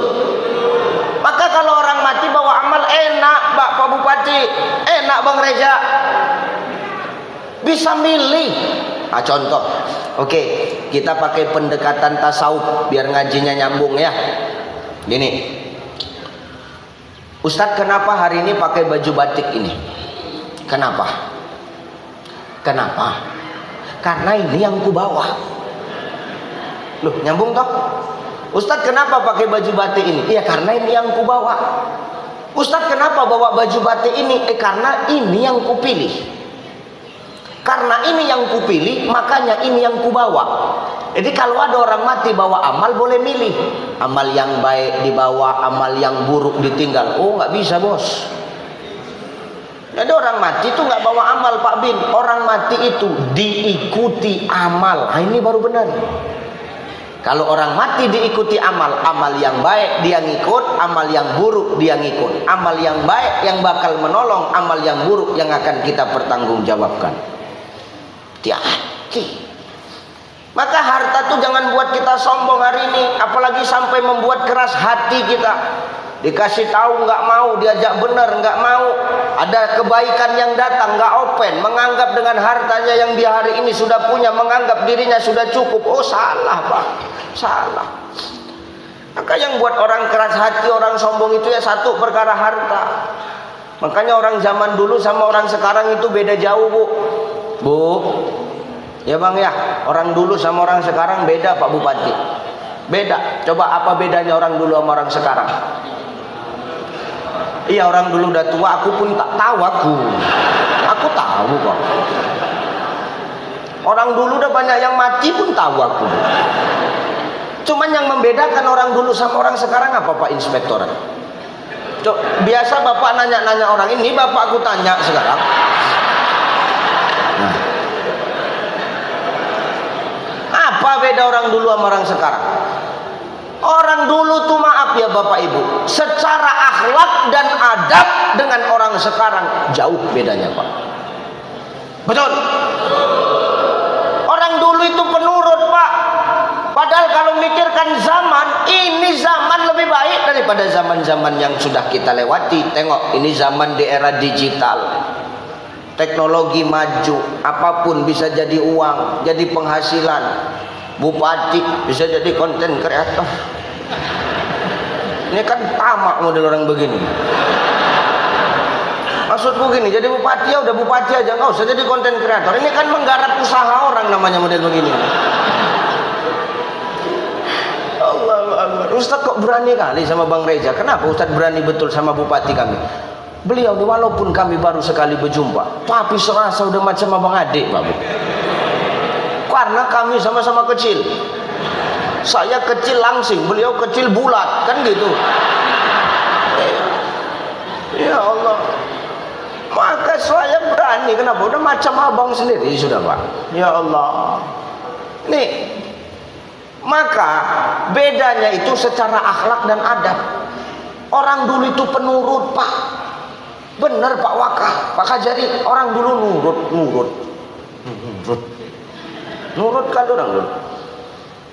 Maka kalau orang mati bawa amal enak, Pak Bupati, enak Bang Reza, bisa milih. Nah, contoh, oke, kita pakai pendekatan tasawuf biar ngajinya nyambung ya. Gini, Ustadz kenapa hari ini pakai baju batik ini? Kenapa? Karena ini yang ku bawa. Loh, nyambung toh? Ustadz kenapa pakai baju batik ini? Iya, karena ini yang ku bawa. Ustadz kenapa bawa baju batik ini? Karena ini yang ku pilih. Karena ini yang ku pilih, makanya ini yang ku bawa. Jadi kalau ada orang mati bawa amal, boleh milih. Amal yang baik dibawa, amal yang buruk ditinggal. Oh, nggak bisa, bos. Jadi orang mati itu nggak bawa amal, Pak Bin. Orang mati itu diikuti amal. Nah, ini baru benar. Kalau orang mati diikuti amal, amal yang baik dia ngikut, amal yang buruk dia ngikut. Amal yang baik yang bakal menolong, amal yang buruk yang akan kita pertanggungjawabkan. Hati-hati. Maka harta tuh jangan buat kita sombong hari ini, apalagi sampai membuat keras hati kita. Dikasih tahu nggak mau, diajak benar nggak mau, ada kebaikan yang datang nggak open, menganggap dengan hartanya yang dia hari ini sudah punya, menganggap dirinya sudah cukup. Oh, salah, Pak, salah. Maka yang buat orang keras hati, orang sombong itu ya satu, perkara harta. Makanya orang zaman dulu sama orang sekarang itu beda jauh, Bu. Ya, Bang ya, orang dulu sama orang sekarang beda, Pak Bupati. Beda. Coba apa bedanya orang dulu sama orang sekarang? Iya, orang dulu udah tua, aku pun tak tahu aku tahu kok. Orang dulu udah banyak yang mati pun tahu aku. Cuman yang membedakan orang dulu sama orang sekarang apa, Pak Inspektorat? Biasa Bapak nanya-nanya orang ini, Bapak aku tanya sekarang. Nah, apa beda orang dulu sama orang sekarang? Orang dulu tuh, maaf ya Bapak Ibu, secara akhlak dan adab dengan orang sekarang jauh bedanya, Pak. Betul? Orang dulu itu penurut, Pak. Padahal kalau mikirkan zaman, ini zaman lebih baik daripada zaman-zaman yang sudah kita lewati. Tengok, ini zaman di era digital. Teknologi maju, apapun bisa jadi uang, jadi penghasilan. bupati, bisa jadi konten kreator. Ini kan tamak model orang begini. Maksudku gini, jadi bupati ya udah bupati aja, nggak usah jadi konten kreator. Ini kan menggarap usaha orang namanya model begini. Allahu Akbar. Ustadz kok berani kali sama Bang Reza? Kenapa Ustadz berani betul sama bupati kami? Beliau ini walaupun kami baru sekali berjumpa, tapi serasa udah macam abang adik, Pak Bu. Karena kami sama-sama kecil. Saya kecil langsing, beliau kecil bulat, kan gitu. Ya Allah. Maka saya berani, kenapa? Udah macam abang sendiri sudah, Pak. Ya Allah. Nih, maka bedanya itu secara akhlak dan adab. Orang dulu itu penurut, Pak. Benar Pak Wakah, Pak Kajari. Orang dulu nurut kan orang dulu.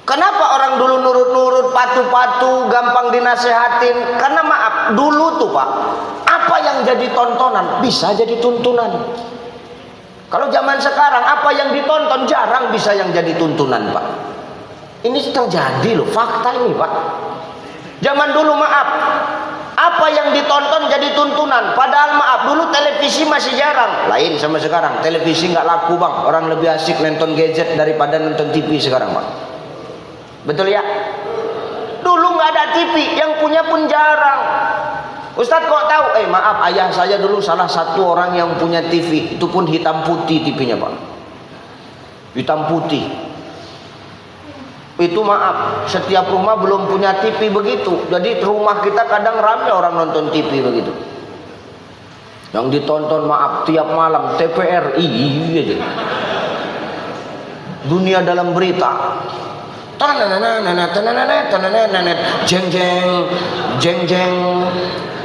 Kenapa orang dulu nurut-nurut, patuh-patuh, gampang dinasehatin? Karena maaf, dulu tuh Pak, apa yang jadi tontonan bisa jadi tuntunan. Kalau zaman sekarang apa yang ditonton jarang bisa yang jadi tuntunan, Pak. Ini terjadi loh, fakta ini, Pak. Zaman dulu maaf, apa yang ditonton jadi tuntunan. Padahal maaf, dulu televisi masih jarang. Lain sama sekarang, televisi nggak laku, Bang. Orang lebih asik nonton gadget daripada nonton TV sekarang, Bang. Betul ya? Dulu nggak ada TV, yang punya pun jarang. Ustadz kok tahu? Maaf, ayah saya dulu salah satu orang yang punya TV. Itu pun hitam putih TV-nya, Pak. Hitam putih. Itu maaf, setiap rumah belum punya TV begitu. Jadi rumah kita kadang ramai orang nonton TV begitu. Yang ditonton maaf tiap malam TVRI aja. Dunia dalam berita. Jeng jeng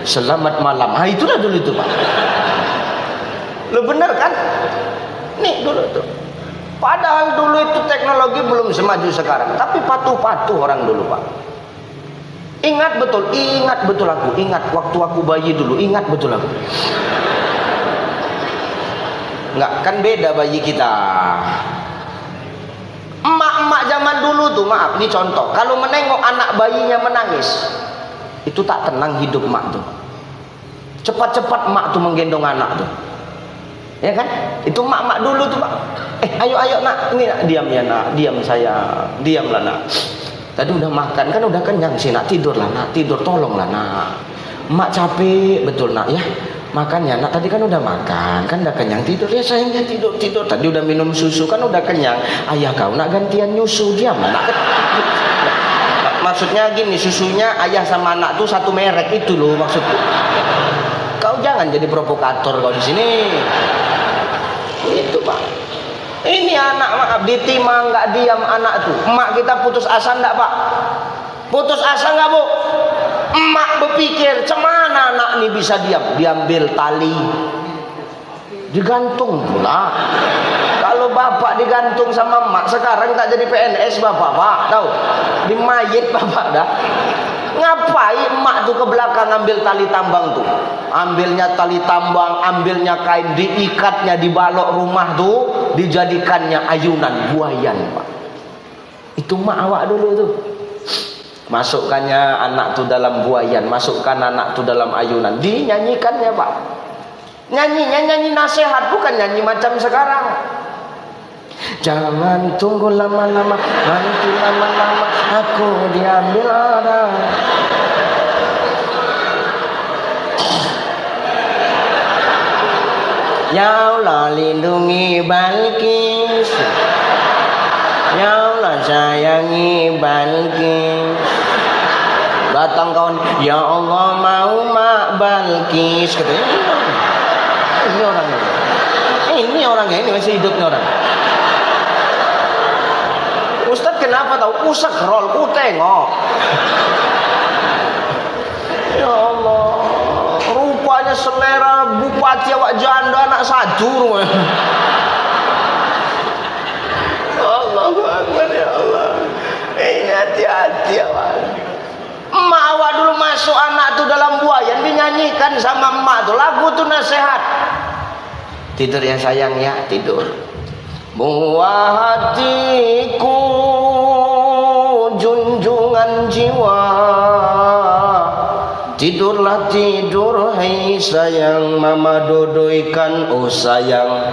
selamat malam. Itulah dulu itu, Pak. Lo bener kan? Nih dulu tuh. Padahal dulu itu teknologi belum semaju sekarang, tapi patuh-patuh orang dulu, Pak. Ingat betul aku, ingat waktu aku bayi dulu, ingat betul aku. Enggak, kan beda bayi kita. Emak-emak zaman dulu tuh, maaf, ini contoh. Kalau menengok anak bayinya menangis, itu tak tenang hidup emak tuh. Cepat-cepat emak tuh menggendong anak tuh. Ya kan? Itu emak-emak dulu tuh, Pak. Ayo nak, ini nak, diam ya nak, diam saya, diamlah nak. Tadi udah makan kan udah kenyang sih nak, tidurlah nak, tidur tolonglah nak. Emak capek betul nak ya. Makannya nak, tadi kan udah makan, kan udah kenyang, tidur ya sayangnya, tidur. Tadi udah minum susu kan udah kenyang. Ayah kau nak gantian nyusu, diam nak. Maksudnya gini, susunya ayah sama anak tuh satu merek itu loh maksudku. Kau jangan jadi provokator kau di sini. Itu Pak. Ini anak maaf ditimang nggak diam anak tuh. Emak kita putus asa nggak Pak? Putus asa nggak Bu? Emak berpikir, cemana anak ini bisa diam? Diambil tali, digantung pula. Kalau bapak digantung sama emak, sekarang tak jadi PNS bapak, Pak. Tahu? Di mayit bapak dah. Ngapain emak tuh ke belakang ambil tali tambang tuh? Ambilnya tali tambang, ambilnya kain, diikatnya di balok rumah tuh, dijadikannya ayunan buayan, Pak. Itu emak awak dulu tuh. Masukkannya anak tuh dalam buayan, masukkan anak tuh dalam ayunan, dinyanyikannya, Pak. Nyanyi nasihat, bukan nyanyi macam sekarang. Jangan tunggu lama-lama, nanti lama-lama aku diambil orang. Ya Allah lindungi Balkis, ya Allah sayangi Balkis. Datang kawan, ya Allah mau Mak Balkis, katanya. Ini orangnya ini masih hidupnya orang. Ustadz kenapa tahu? Ku scroll, ku tengok. Ya Allah, rupanya selera bupati awak janda anak satu. Allahu Akbar, ya Allah. Ini hati-hati awak. Emak awak dulu masuk anak tuh dalam buayan, dinyanyikan sama emak tuh lagu tuh nasihat. Tidur ya sayang ya, tidur. Buah hatiku dengan jiwa. Tidurlah tidur hai sayang, mama dodoikan oh sayang.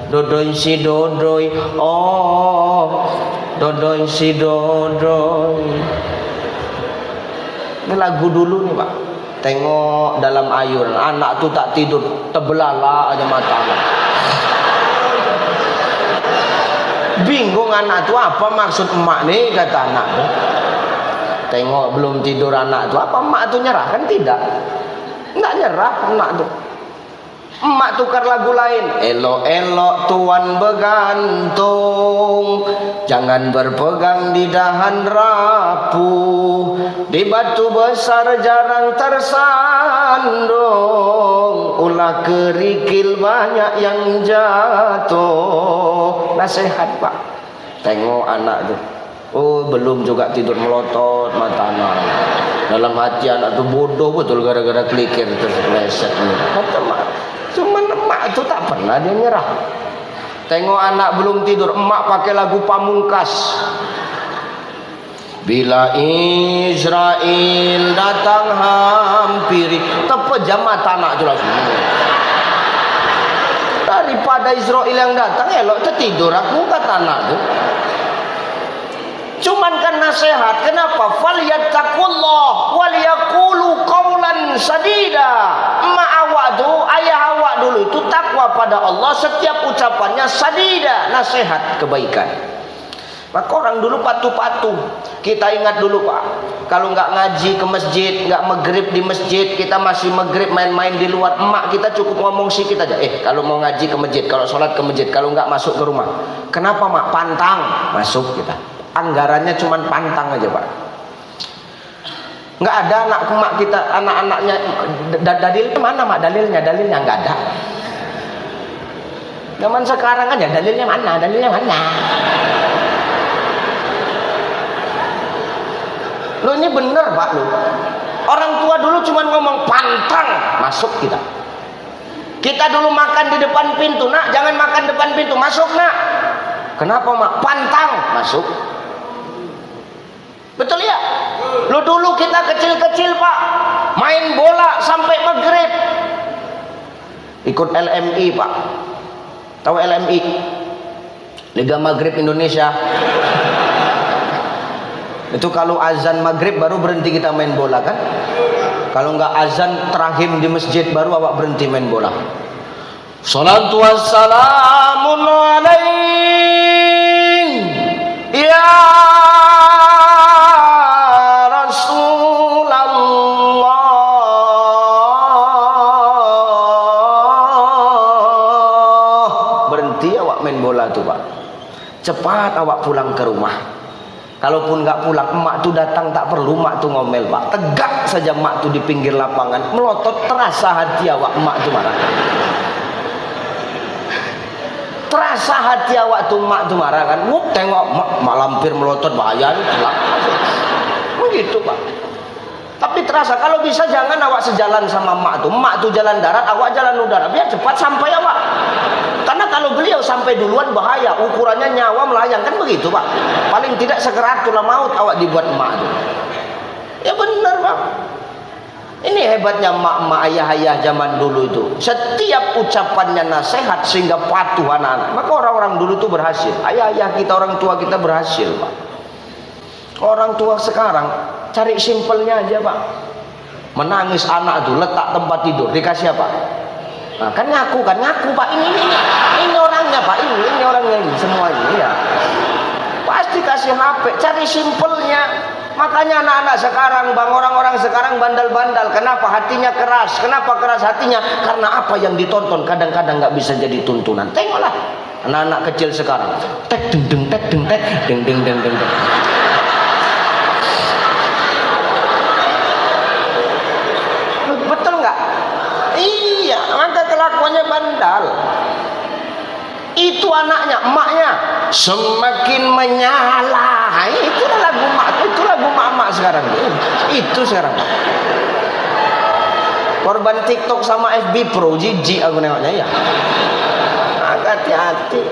Dodoi si dodoi, oh dodoi si dodoi. Ini lagu dulu nih Pak. Tengok dalam ayun, anak tuh tak tidur, tebelala aja matanya. Bingung anak tuh apa maksud emak nih, kata anak tuh. Tengok belum tidur anak tuh, apa emak tuh nyerah? Kan tidak. Enggak nyerah emak tuh. Emak tukar lagu lain. Elok-elok tuan begantung, jangan berpegang di dahan rapuh. Di batu besar jarang tersandung, ulah kerikil banyak yang jatuh. Nasihat Pak. Tengok anak tuh. Oh belum juga tidur, melotot mata anak. Dalam hati anak tuh bodoh betul gara-gara klikir terpleset nih. Kata mak. Cuman emak itu tak pernah dia nyerah. Tengok anak belum tidur, emak pakai lagu Pamungkas. Bila Israel datang hampiri, terpejam mata anak itu langsung. Daripada Israel yang datang, elok tertidur aku, kata anak itu. Cuman kan nasihat, kenapa? Falyattaqullah waliyaqulu qaulan sadida. Emak awak tu, ayah awak dulu itu takwa pada Allah, setiap ucapannya sadida, nasihat kebaikan. Maka orang dulu patuh-patuh. Kita ingat dulu Pak, kalau nggak ngaji ke masjid, nggak maghrib di masjid, kita masih maghrib main-main di luar, emak kita cukup ngomong sikit aja. Kalau mau ngaji ke masjid, kalau sholat ke masjid, kalau nggak masuk ke rumah. Kenapa mak? Pantang masuk kita. Anggarannya cuma pantang aja Pak. Nggak ada anak emak kita, anak-anaknya. Dalilnya mana mak? Dalilnya nggak ada. Zaman sekarang aja dalilnya mana? Lo ini bener Pak lo. Orang tua dulu cuma ngomong pantang, masuk kita. Kita dulu makan di depan pintu, nak jangan makan depan pintu, masuk nak. Kenapa mak? Pantang, masuk. Betul ya? Lo dulu kita kecil-kecil Pak, main bola sampai maghrib. Ikut LMI Pak. Tahu LMI? Liga Maghrib Indonesia. Itu kalau azan maghrib baru berhenti kita main bola kan? Kalau nggak azan terahim di masjid baru awak berhenti main bola. Salatu wassalamun alaih ya tuh Pak. Cepat awak pulang ke rumah. Kalaupun nggak pulang, emak tuh datang tak perlu emak tuh ngomel Pak. Tegak saja emak tuh di pinggir lapangan, melotot, terasa hati awak emak tuh marah. Terasa hati awak tuh emak tuh marah kan. Tengok emak lampir melotot, bahaya nih. Begitu Pak. Tapi terasa, kalau bisa jangan awak sejalan sama emak tuh jalan darat, awak jalan udara, biar cepat sampai awak. Karena kalau beliau sampai duluan bahaya, ukurannya nyawa melayang kan begitu Pak. Paling tidak sekeratul maut awak dibuat emak tuh. Ya benar Pak. Ini hebatnya emak-emak, ayah-ayah zaman dulu itu. Setiap ucapannya nasihat sehingga patuh anak-anak. Maka orang-orang dulu tuh berhasil. Ayah-ayah kita, orang tua kita berhasil Pak. Orang tua sekarang cari simpelnya aja Pak. Menangis anak tuh letak tempat tidur, dikasih apa? Nah, kan ngaku Pak, ini orangnya Pak, ini orangnya ini semuanya ya. Pasti kasih HP, cari simpelnya. Makanya anak-anak sekarang bang, orang-orang sekarang bandal-bandal. Kenapa hatinya keras? Kenapa keras hatinya? Karena apa yang ditonton kadang-kadang nggak bisa jadi tuntunan. Tengoklah anak-anak kecil sekarang. Tek deng deng tek deng tek deng deng deng deng. Betul nggak? Iya, maka kelakuannya bandal. Itu anaknya, emaknya semakin menyala. Itu lagu mak, itu lagu mak sekarang. Itu sekarang. Korban TikTok sama FB Pro, jijik aku nengoknya ya. Hati-hati.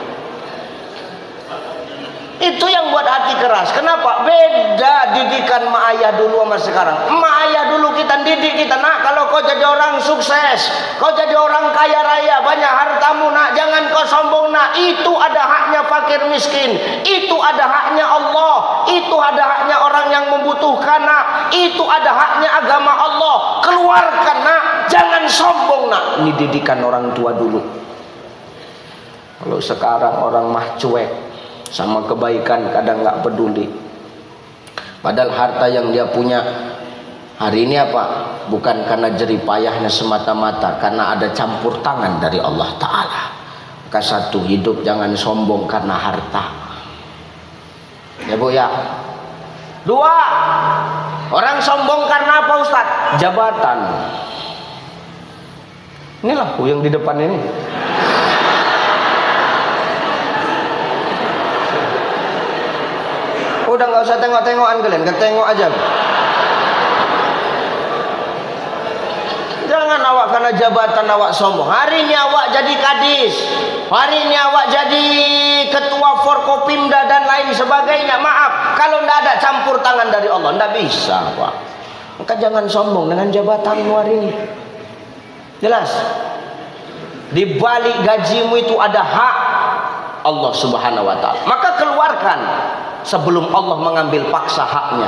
Itu yang buat hati keras. Kenapa? Beda didikan mak ayah dulu sama sekarang. Mak ayah dulu kita didik kita, nak, kalau kau jadi orang sukses, kau jadi orang kaya raya, banyak hartamu, nak, jangan kau sombong, nak. Itu ada haknya fakir miskin. Itu ada haknya Allah. Itu ada haknya orang yang membutuhkan, nak. Itu ada haknya agama Allah. Keluarkan, nak. Jangan sombong, nak. Ini didikan orang tua dulu. Kalau sekarang orang mah cuek sama kebaikan, kadang nggak peduli. Padahal harta yang dia punya hari ini apa? Bukan karena jerih payahnya semata-mata, karena ada campur tangan dari Allah Ta'ala. Maka satu, hidup jangan sombong karena harta. Ya Bu ya. Dua, orang sombong karena apa Ustaz? Jabatan. Inilah yang di depan ini. Udah nggak usah tengok-tengokan kalian, ketengok aja. Jangan awak karena jabatan awak sombong. Hari ini awak jadi kadis, hari ini awak jadi ketua Forkopimda dan lain sebagainya. Maaf, kalau tidak ada campur tangan dari Allah, tidak bisa, Pak. Maka jangan sombong dengan jabatanmu hari ini. Jelas? Di balik gajimu itu ada hak Allah Subhanahu wa Ta'ala. Maka keluarkan sebelum Allah mengambil paksa haknya.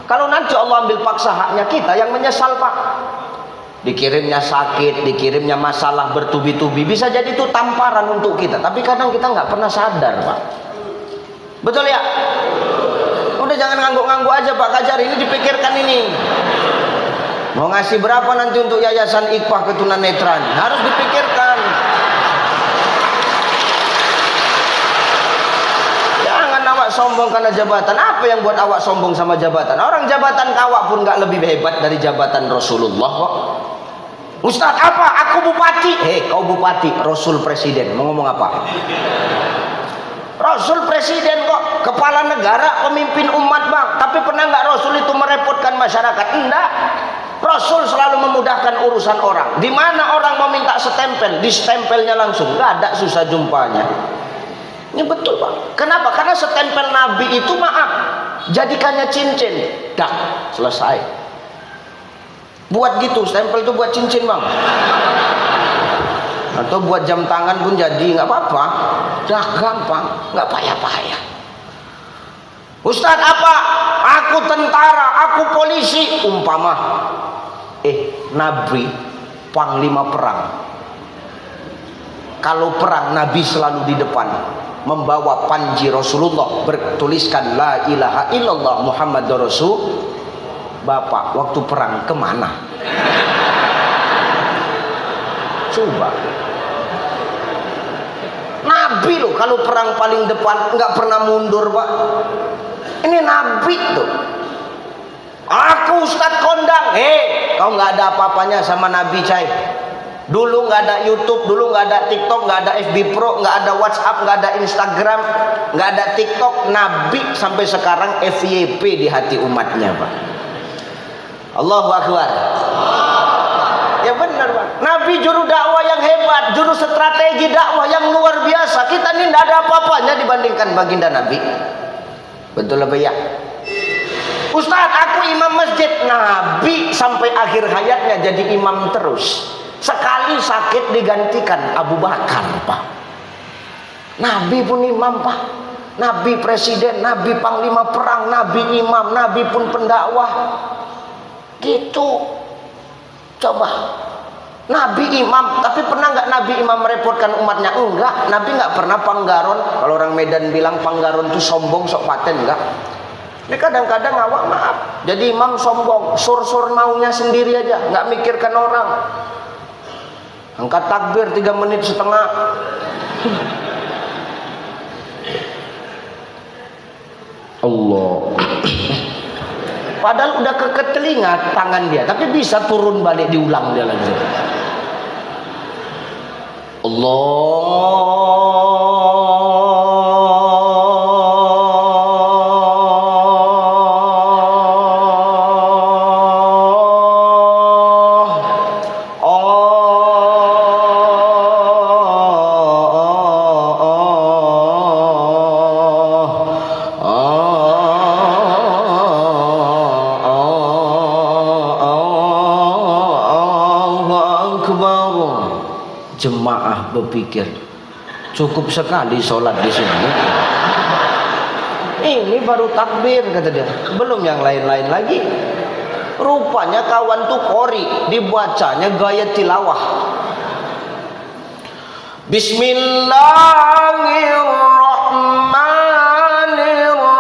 Kalau nanti Allah ambil paksa haknya, kita yang menyesal, Pak. Dikirimnya sakit, dikirimnya masalah bertubi-tubi, bisa jadi itu tamparan untuk kita. Tapi kadang kita nggak pernah sadar, Pak. Betul ya? Udah jangan ngangguk-ngangguk aja, Pak Kajar. Ini dipikirkan ini. Mau ngasih berapa nanti untuk yayasan Iqbah ketunanetraan? Harus dipikirkan. Awak sombong karena jabatan. Apa yang buat awak sombong sama jabatan? Orang jabatan awak pun gak lebih hebat dari jabatan Rasulullah kok. Ustaz, apa? Aku bupati. Kau bupati, Rasul presiden. Mau ngomong apa? Rasul presiden kok, kepala negara, pemimpin umat, Bang. Tapi pernah nggak Rasul itu merepotkan masyarakat? Enggak. Rasul selalu memudahkan urusan orang. Di mana orang mau minta stempel, di stempelnya langsung. Nggak ada susah jumpanya. Ini betul, Pak. Kenapa? Karena stempel Nabi itu, maaf, jadikannya cincin. Dah, selesai. Buat gitu, stempel itu buat cincin, Bang. Atau buat jam tangan pun jadi, nggak apa-apa. Dah gampang, nggak payah-payah. Ustadz apa? Aku tentara, aku polisi, umpama. Nabi panglima perang. Kalau perang, Nabi selalu di depan, membawa panji Rasulullah, bertuliskan la ilaha illallah Muhammadur Rasul. Bapak waktu perang kemana? Coba. Nabi loh, kalau perang paling depan, nggak pernah mundur, Pak. Ini Nabi tuh. Aku Ustadz kondang. Kau nggak ada apa-apanya sama Nabi, Cai. Dulu nggak ada YouTube, dulu nggak ada TikTok, nggak ada FB Pro, nggak ada WhatsApp, nggak ada Instagram, nggak ada TikTok. Nabi sampai sekarang FYP di hati umatnya, Pak. Allahu Akbar. Ya benar, Pak. Nabi juru dakwah yang hebat, juru strategi dakwah yang luar biasa. Kita ini tidak ada apa-apanya dibandingkan baginda Nabi. Betul apa ya? Ustadz, aku imam masjid. Nabi sampai akhir hayatnya jadi imam terus. Sekali sakit digantikan Abu Bakar, Pak. Nabi pun imam, Pak. Nabi presiden, Nabi panglima perang, Nabi imam, Nabi pun pendakwah. Gitu. Coba. Nabi imam, tapi pernah nggak Nabi imam merepotkan umatnya? Enggak. Nabi nggak pernah panggaron. Kalau orang Medan bilang panggaron itu sombong, sok paten, enggak. Ini kadang-kadang awak maaf. Jadi imam sombong, sur-sur maunya sendiri aja, nggak mikirkan orang. Angkat takbir 3 menit setengah. Allah. Padahal udah ke telinga tangan dia, tapi bisa turun balik diulang dia lagi. Akbar. Jemaah berpikir, cukup sekali sholat di sini. Ini baru takbir, kata dia, belum yang lain-lain lagi. Rupanya kawan tuh qori, dibacanya gaya tilawah. Bismillahirrahmanirrahim.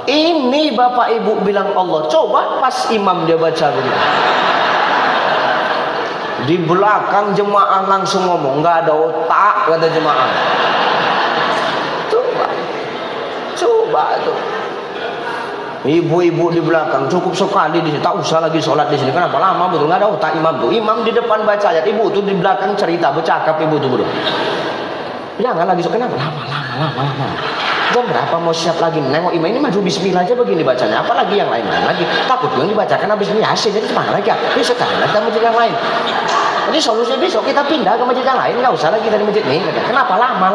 Ini bapak ibu bilang Allah. Coba pas imam dia baca begini. Di belakang jemaah langsung ngomong, nggak ada otak, kata jemaah. Coba tuh. Ibu-ibu di belakang cukup sekali di sini, tak usah lagi sholat di sini. Kenapa? Lama betul, nggak ada otak imam tuh. Imam di depan baca ayat, ibu tuh di belakang cerita, bercakap ibu tuh bro. Jangan lagi, kenapa? Lama. Jam berapa mau siap lagi nengok imam ini, maju bismillah aja begini bacanya, apalagi yang lain-lain lagi. Takut yang dibacakan habis ini hasil, jadi semangat lagi ya. Besok kita masjid yang lain. Jadi solusi besok kita pindah ke masjid yang lain, nggak usah lagi dari masjid ini. Kenapa lama?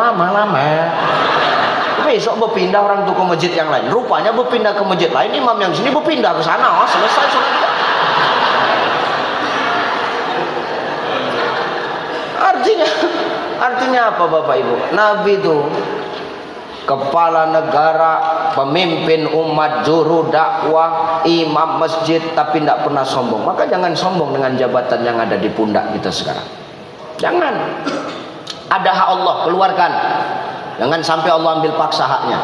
Besok berpindah orang tuh ke masjid yang lain. Rupanya berpindah ke masjid lain, imam yang sini berpindah ke sana. Oh, selesai sholat. Artinya apa Bapak Ibu? Nabi itu kepala negara, pemimpin umat, juru dakwah, imam masjid, tapi tidak pernah sombong. Maka jangan sombong dengan jabatan yang ada di pundak kita sekarang. Jangan. Ada hak Allah, keluarkan. Jangan sampai Allah ambil paksa haknya.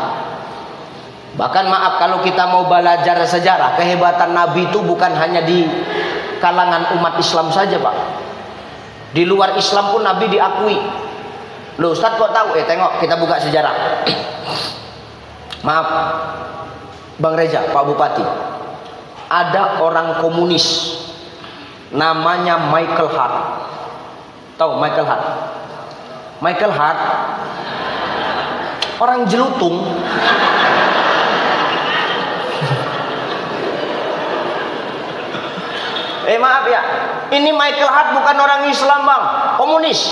Bahkan maaf, kalau kita mau belajar sejarah, kehebatan Nabi itu bukan hanya di kalangan umat Islam saja Pak. Di luar Islam pun Nabi diakui. Loh Ustaz kok tahu? Tengok, kita buka sejarah. Maaf Bang Reza, Pak Bupati, ada orang komunis namanya Michael Hart. Tahu Michael Hart? Michael Hart orang Jelutung. Maaf ya, ini Michael Hart bukan orang Islam Bang, komunis.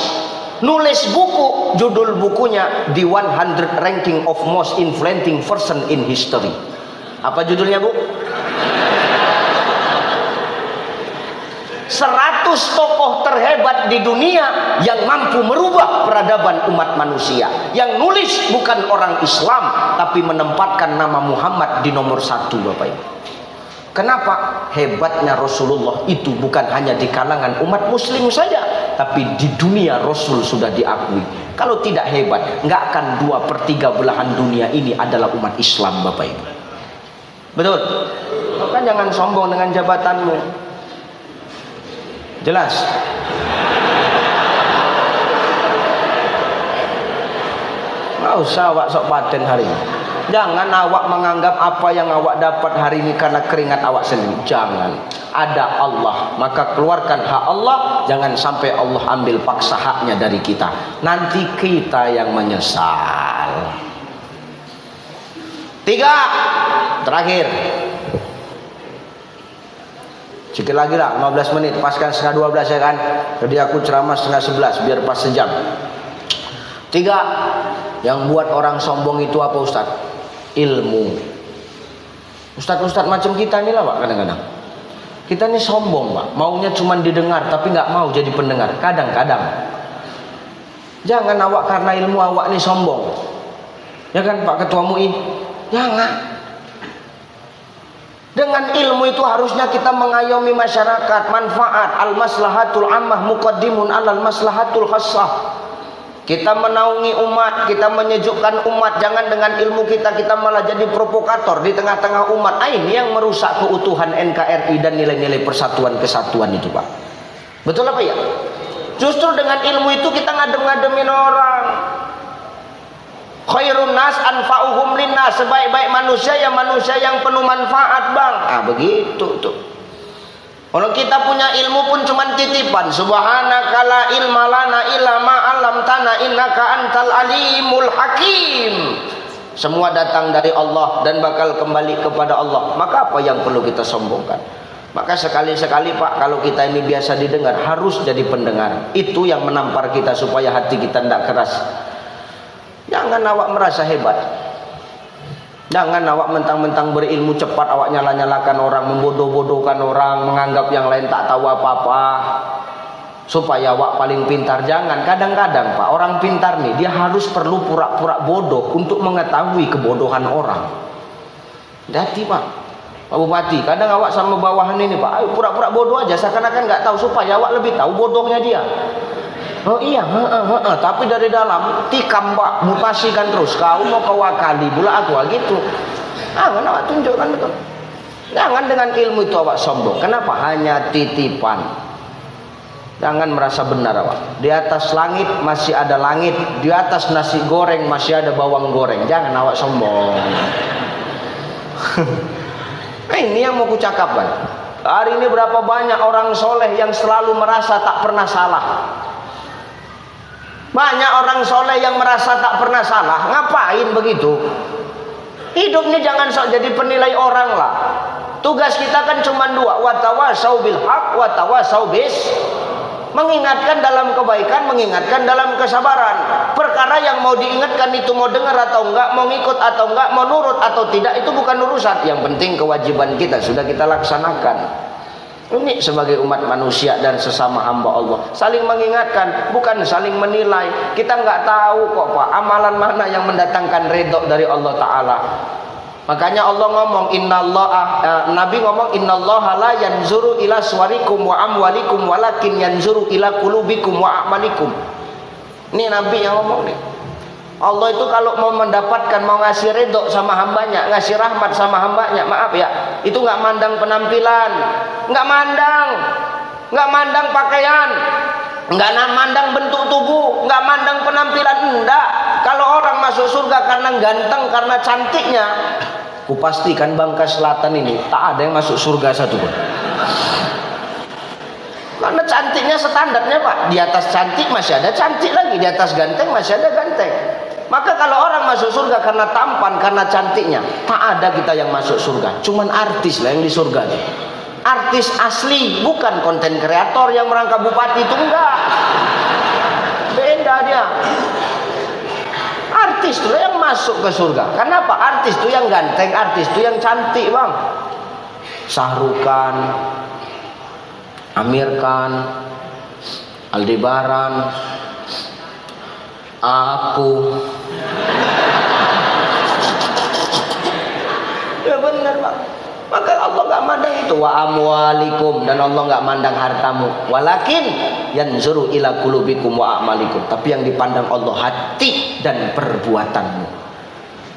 Nulis buku, judul bukunya The 100 Ranking of Most Influential Person in History. Apa judulnya Bu? 100 tokoh terhebat di dunia yang mampu merubah peradaban umat manusia. Yang nulis bukan orang Islam, tapi menempatkan nama Muhammad di nomor 1 Bapak Ibu. Kenapa? Hebatnya Rasulullah itu bukan hanya di kalangan umat muslim saja, tapi di dunia Rasul sudah diakui. Kalau tidak hebat, nggak akan 2/3 belahan dunia ini adalah umat Islam Bapak Ibu. Betul? Maka jangan sombong dengan jabatanmu. Jelas? Nggak usah awak sok paten hari ini. Jangan awak menganggap apa yang awak dapat hari ini karena keringat awak sendiri. Jangan. Ada Allah, maka keluarkan hak Allah. Jangan sampai Allah ambil paksa haknya dari kita. Nanti kita yang menyesal. 3. Terakhir. Sikit lagi lah, 15 menit. Paskan setengah 12 ya kan. Jadi aku ceramah setengah 11 biar pas sejam. 3. Yang buat orang sombong itu apa Ustaz? Ilmu. Ustaz-ustaz macam kita ini lah Pak, kadang-kadang kita ini sombong Pak, maunya cuma didengar tapi nggak mau jadi pendengar. Kadang-kadang jangan awak karena ilmu awak ini sombong, ya kan Pak Ketua MUI? Jangan. Dengan ilmu itu harusnya kita mengayomi masyarakat. Manfaat al-maslahatul ammah muqaddimun alal maslahatul khassah. Kita menaungi umat, kita menyejukkan umat. Jangan dengan ilmu kita malah jadi provokator di tengah-tengah umat. Ini yang merusak keutuhan NKRI dan nilai-nilai persatuan kesatuan itu Pak. Betul apa ya? Justru dengan ilmu itu kita ngadem-ngademin orang. Khairun nas anfa'uhum linnas. Sebaik-baik manusia yang penuh manfaat Bang. Begitu tuh. Kalau kita punya ilmu pun cuma titipan. Subhanaka la ilma lana illa ma 'allamtana innaka antal alimul hakim. Semua datang dari Allah dan bakal kembali kepada Allah. Maka apa yang perlu kita sombongkan? Maka sekali-sekali Pak, kalau kita ini biasa didengar, harus jadi pendengar. Itu yang menampar kita supaya hati kita tidak keras. Jangan awak merasa hebat. Jangan awak mentang-mentang berilmu cepat awak nyala-nyalakan orang, membodoh-bodohkan orang, menganggap yang lain tak tahu apa-apa supaya awak paling pintar. Jangan. Kadang-kadang Pak, orang pintar nih dia harus perlu pura-pura bodoh untuk mengetahui kebodohan orang. Hati Pak Bupati, kadang awak sama bawahan ini Pak, ayo pura-pura bodoh aja seakan-akan nggak tahu supaya awak lebih tahu bodohnya dia. Oh iya, tapi dari dalam tikam Pak, mutasikan terus. Kau mau kau wakali, pula aku gitu. Jangan awak tunjukkan betul. Jangan dengan ilmu itu awak sombong. Kenapa? Hanya titipan. Jangan merasa benar awak. Di atas langit masih ada langit, di atas nasi goreng masih ada bawang goreng. Jangan awak sombong. Nah, ini yang mau kucakapkan. Hari ini berapa banyak orang soleh yang selalu merasa tak pernah salah. Banyak orang soleh yang merasa tak pernah salah. Ngapain begitu? Hidup ini jangan sok jadi penilai orang lah. Tugas kita kan cuma dua, watawasau bil haq, watawasau bis. Mengingatkan dalam kebaikan, mengingatkan dalam kesabaran. Perkara yang mau diingatkan itu mau dengar atau enggak, mau ngikut atau enggak, mau nurut atau tidak, itu bukan urusan. Yang penting kewajiban kita sudah kita laksanakan. Ini sebagai umat manusia dan sesama hamba Allah, saling mengingatkan, bukan saling menilai. Kita nggak tahu kok Pak, amalan mana yang mendatangkan ridho dari Allah Ta'ala. Makanya Allah ngomong, Nabi ngomong, innallaha la yanzuru ila suwarikum wa amwalikum walakin yanzuru ila qulubikum wa a'malikum. Ini Nabi yang ngomong nih. Allah itu kalau mau mendapatkan, mau ngasih ridho sama hambanya, ngasih rahmat sama hambanya, maaf ya, itu nggak mandang penampilan, nggak mandang pakaian, nggak mandang bentuk tubuh, nggak mandang penampilan, enggak. Kalau orang masuk surga karena ganteng, karena cantiknya, kupastikan Bangka Selatan ini tak ada yang masuk surga satupun. Karena cantiknya standarnya Pak, di atas cantik masih ada cantik lagi, di atas ganteng masih ada ganteng. Maka kalau orang masuk surga karena tampan, karena cantiknya, tak ada kita yang masuk surga. Cuman artis lah yang di surga. Artis asli, bukan konten kreator yang merangkap bupati, itu enggak. Beda dia. Artis itu yang masuk ke surga. Kenapa? Artis itu yang ganteng, artis itu yang cantik Bang. Sahrukan, Amir Khan, Aldebaran, aku. Ya benar Pak. Maka Allah nggak mandang itu, wa amwalikum, dan Allah nggak mandang hartamu. Walakin yanzuru ila qulubikum wa a'malikum. Tapi yang dipandang Allah hati dan perbuatanmu.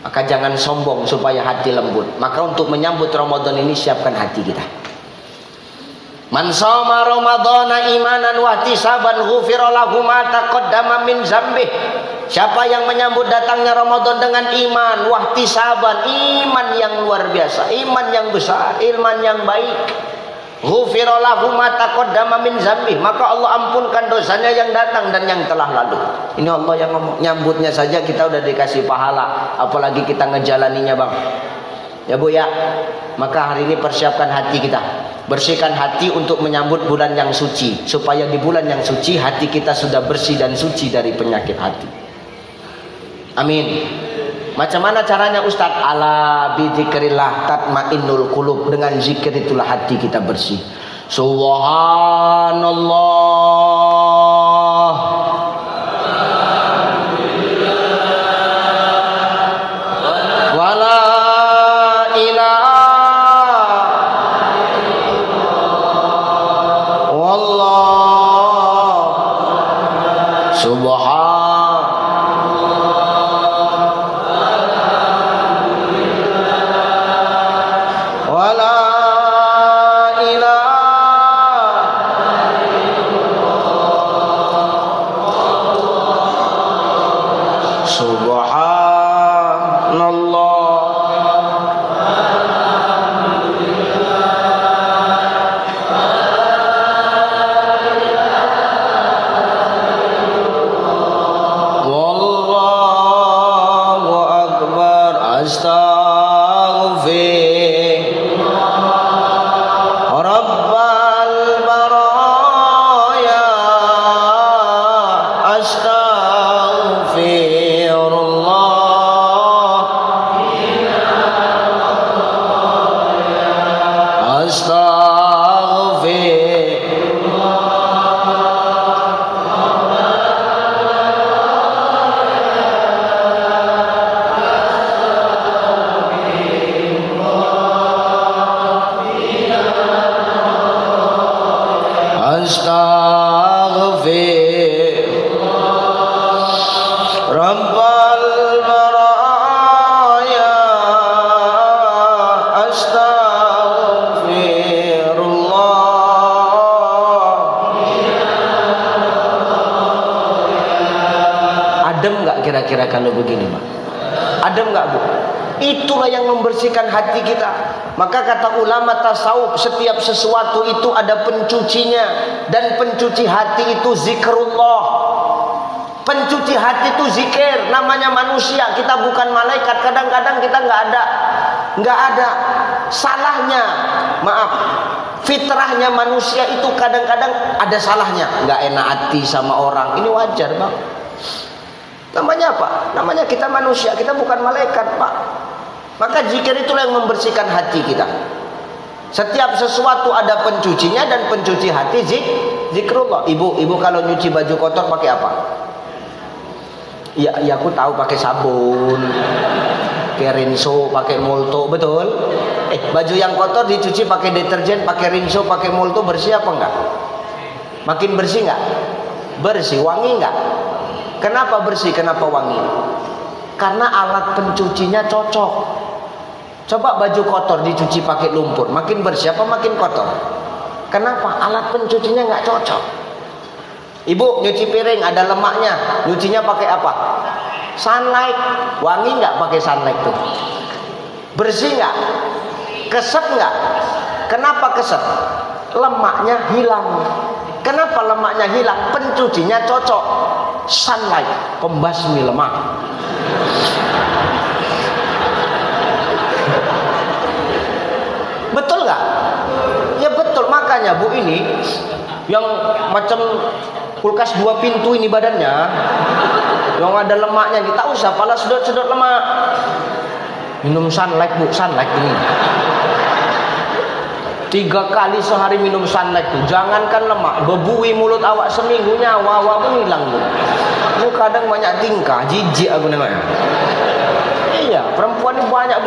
Maka jangan sombong supaya hati lembut. Maka untuk menyambut Ramadan ini siapkan hati kita. Man shoma ramadhana imanan wa ihtisaban ghufira lahu ma taqaddama min dzambih. Siapa yang menyambut datangnya Ramadan dengan iman, wahtisaban, iman yang luar biasa, iman yang besar, iman yang baik, ghufira lahu ma taqaddama min dzambih, maka Allah ampunkan dosanya yang datang dan yang telah lalu. Ini Allah yang ngomong. Nyambutnya saja kita udah dikasih pahala, apalagi kita ngejalaninya Bang. Ya Bu ya. Maka hari ini persiapkan hati kita, bersihkan hati untuk menyambut bulan yang suci, supaya di bulan yang suci hati kita sudah bersih dan suci dari penyakit hati. Amin. Macam mana caranya Ustaz? Ala bidzikrillah tatmainnul qulub. Dengan zikir itulah hati kita bersih. Subhanallah, wala ilaha wallah subhan. Astaghfirullah. Rabbal baraya astaghfirullah. Adem nggak kira-kira kalau begini, Pak? Adem nggak, Bu? Itulah yang membersihkan hati kita. Maka kata ulama tasawuf, setiap sesuatu itu ada pencucinya, dan pencuci hati itu zikrullah. Pencuci hati itu zikir. Namanya manusia, kita bukan malaikat. Kadang-kadang kita nggak ada salahnya. Maaf, fitrahnya manusia itu kadang-kadang ada salahnya. Nggak enak hati sama orang, ini wajar, Bang. Namanya apa? Namanya kita manusia, kita bukan malaikat, Pak. Maka zikir itulah yang membersihkan hati kita. Setiap sesuatu ada pencucinya, dan pencuci hati zikrullah. Ibu kalau nyuci baju kotor pakai apa? Ya aku tahu pakai sabun, pakai rinso, pakai molto, betul? Baju yang kotor dicuci pakai deterjen, pakai rinso, pakai molto, bersih apa enggak? Makin bersih enggak? Bersih, wangi enggak? Kenapa bersih, kenapa wangi? Karena alat pencucinya cocok. Coba baju kotor dicuci pakai lumpur, makin bersih apa makin kotor? Kenapa? Alat pencucinya nggak cocok. Ibu nyuci piring ada lemaknya, nyucinya pakai apa? Sunlight. Wangi nggak pakai sunlight tuh? Bersih nggak? Keset nggak? Kenapa keset? Lemaknya hilang. Kenapa lemaknya hilang? Pencucinya cocok. Sunlight, pembasmi lemak. Betul nggak? Ya betul. Makanya Bu, ini yang macam kulkas 2 pintu ini badannya, yang ada lemaknya nih, tak usah pala sedot-sedot lemak. Minum sunlight, Bu, sunlight ini 3 kali sehari minum sunlight tuh. Jangankan lemak, bebui mulut awak seminggu, nyawa awak pun hilang, Bu. Lu kadang banyak tingkah, jijik aku namanya. Iya, perempuan ini banyak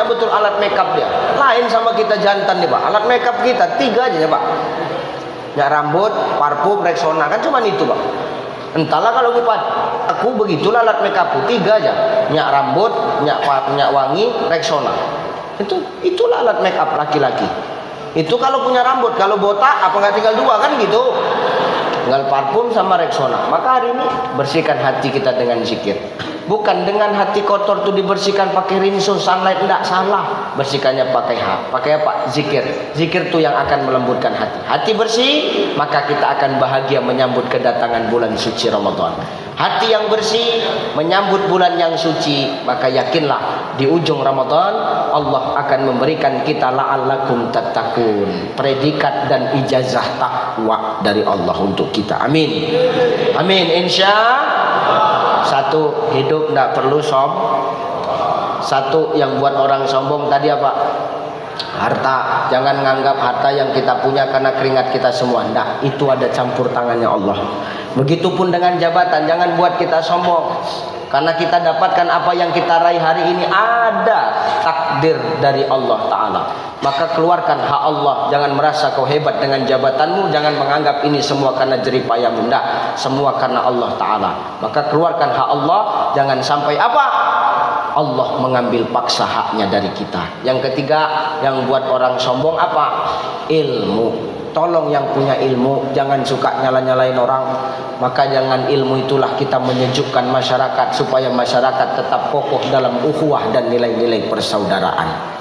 betul alat makeup dia. Lain sama kita jantan nih, Pak. Alat makeup kita 3 aja ya, Pak. Nyak rambut, parfum, Rexona, kan cuma itu, Pak. Entahlah kalau buat aku begitulah alat makeupku 3 aja. Nyak rambut, nyak wangi, Rexona. Itulah alat makeup laki-laki. Itu kalau punya rambut, kalau botak apa nggak tinggal 2 kan gitu. Tinggal parfum sama Rexona. Maka hari ini bersihkan hati kita dengan zikir. Bukan dengan hati kotor tuh dibersihkan pakai rinso, sunlight, enggak, salah. Bersihkannya pakai apa? Zikir. Zikir tuh yang akan melembutkan hati. Hati bersih, maka kita akan bahagia menyambut kedatangan bulan suci Ramadan. Hati yang bersih menyambut bulan yang suci, maka yakinlah di ujung Ramadan Allah akan memberikan kita la'allakum tattaqun, predikat dan ijazah takwa dari Allah untuk kita. Amin. Amin, insyaallah. Satu, hidup tidak perlu Satu yang buat orang sombong tadi apa? Harta. Jangan nganggap harta yang kita punya karena keringat kita semua. Nah, itu ada campur tangannya Allah. Begitupun dengan jabatan, jangan buat kita sombong. Karena kita dapatkan apa yang kita raih hari ini ada takdir dari Allah Ta'ala. Maka keluarkan hak Allah. Jangan merasa kau hebat dengan jabatanmu. Jangan menganggap ini semua karena jeripayahmu. Tidak, semua karena Allah Ta'ala. Maka keluarkan hak Allah. Jangan sampai apa? Allah mengambil paksa haknya dari kita. Yang ketiga, yang buat orang sombong apa? Ilmu. Tolong yang punya ilmu, jangan suka nyala-nyalain orang. Maka jangan ilmu itulah kita menyejukkan masyarakat, supaya masyarakat tetap kokoh dalam ukhuwah dan nilai-nilai persaudaraan.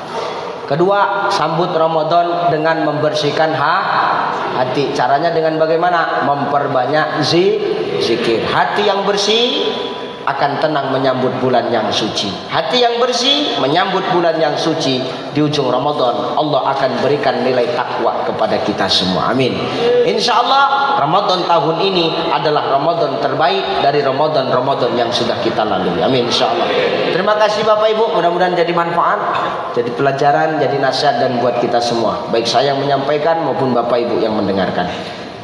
Kedua, sambut Ramadan dengan membersihkan hati. Caranya dengan bagaimana? Memperbanyak zikir. Hati yang bersih akan tenang menyambut bulan yang suci. Hati yang bersih menyambut bulan yang suci. Di ujung Ramadan Allah akan berikan nilai takwa kepada kita semua. Amin. InsyaAllah Ramadan tahun ini adalah Ramadan terbaik dari Ramadan yang sudah kita lalui. Amin, insyaAllah. Terima kasih Bapak Ibu. Mudah-mudahan jadi manfaat, jadi pelajaran, jadi nasihat dan buat kita semua. Baik saya yang menyampaikan maupun Bapak Ibu yang mendengarkan.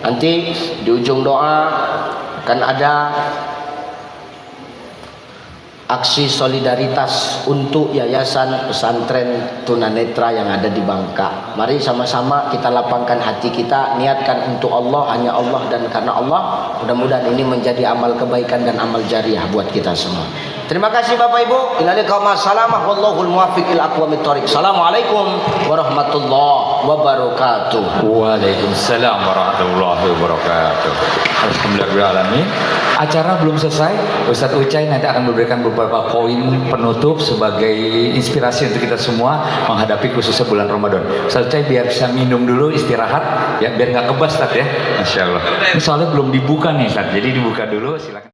Nanti di ujung doa akan ada aksi solidaritas untuk Yayasan Pesantren Tunanetra yang ada di Bangka. Mari sama-sama kita lapangkan hati kita, niatkan untuk Allah, hanya Allah dan karena Allah. Mudah-mudahan ini menjadi amal kebaikan dan amal jariah buat kita semua. Terima kasih Bapak Ibu. Wallahul muwaffiq ila aqwamit thoriq. Assalamualaikum warahmatullahi wabarakatuh. Waalaikumsalam warahmatullahi wabarakatuh. Alhamdulillahirrahmanirrahim. Acara belum selesai. Ustadz Ucai nanti akan memberikan beberapa poin penutup sebagai inspirasi untuk kita semua menghadapi khususnya bulan Ramadan. Ustadz Ucai biar bisa minum dulu, istirahat ya, biar nggak kebas Ustadz ya. Masya Allah. Ini soalnya belum dibuka nih Ustadz, jadi dibuka dulu, silakan.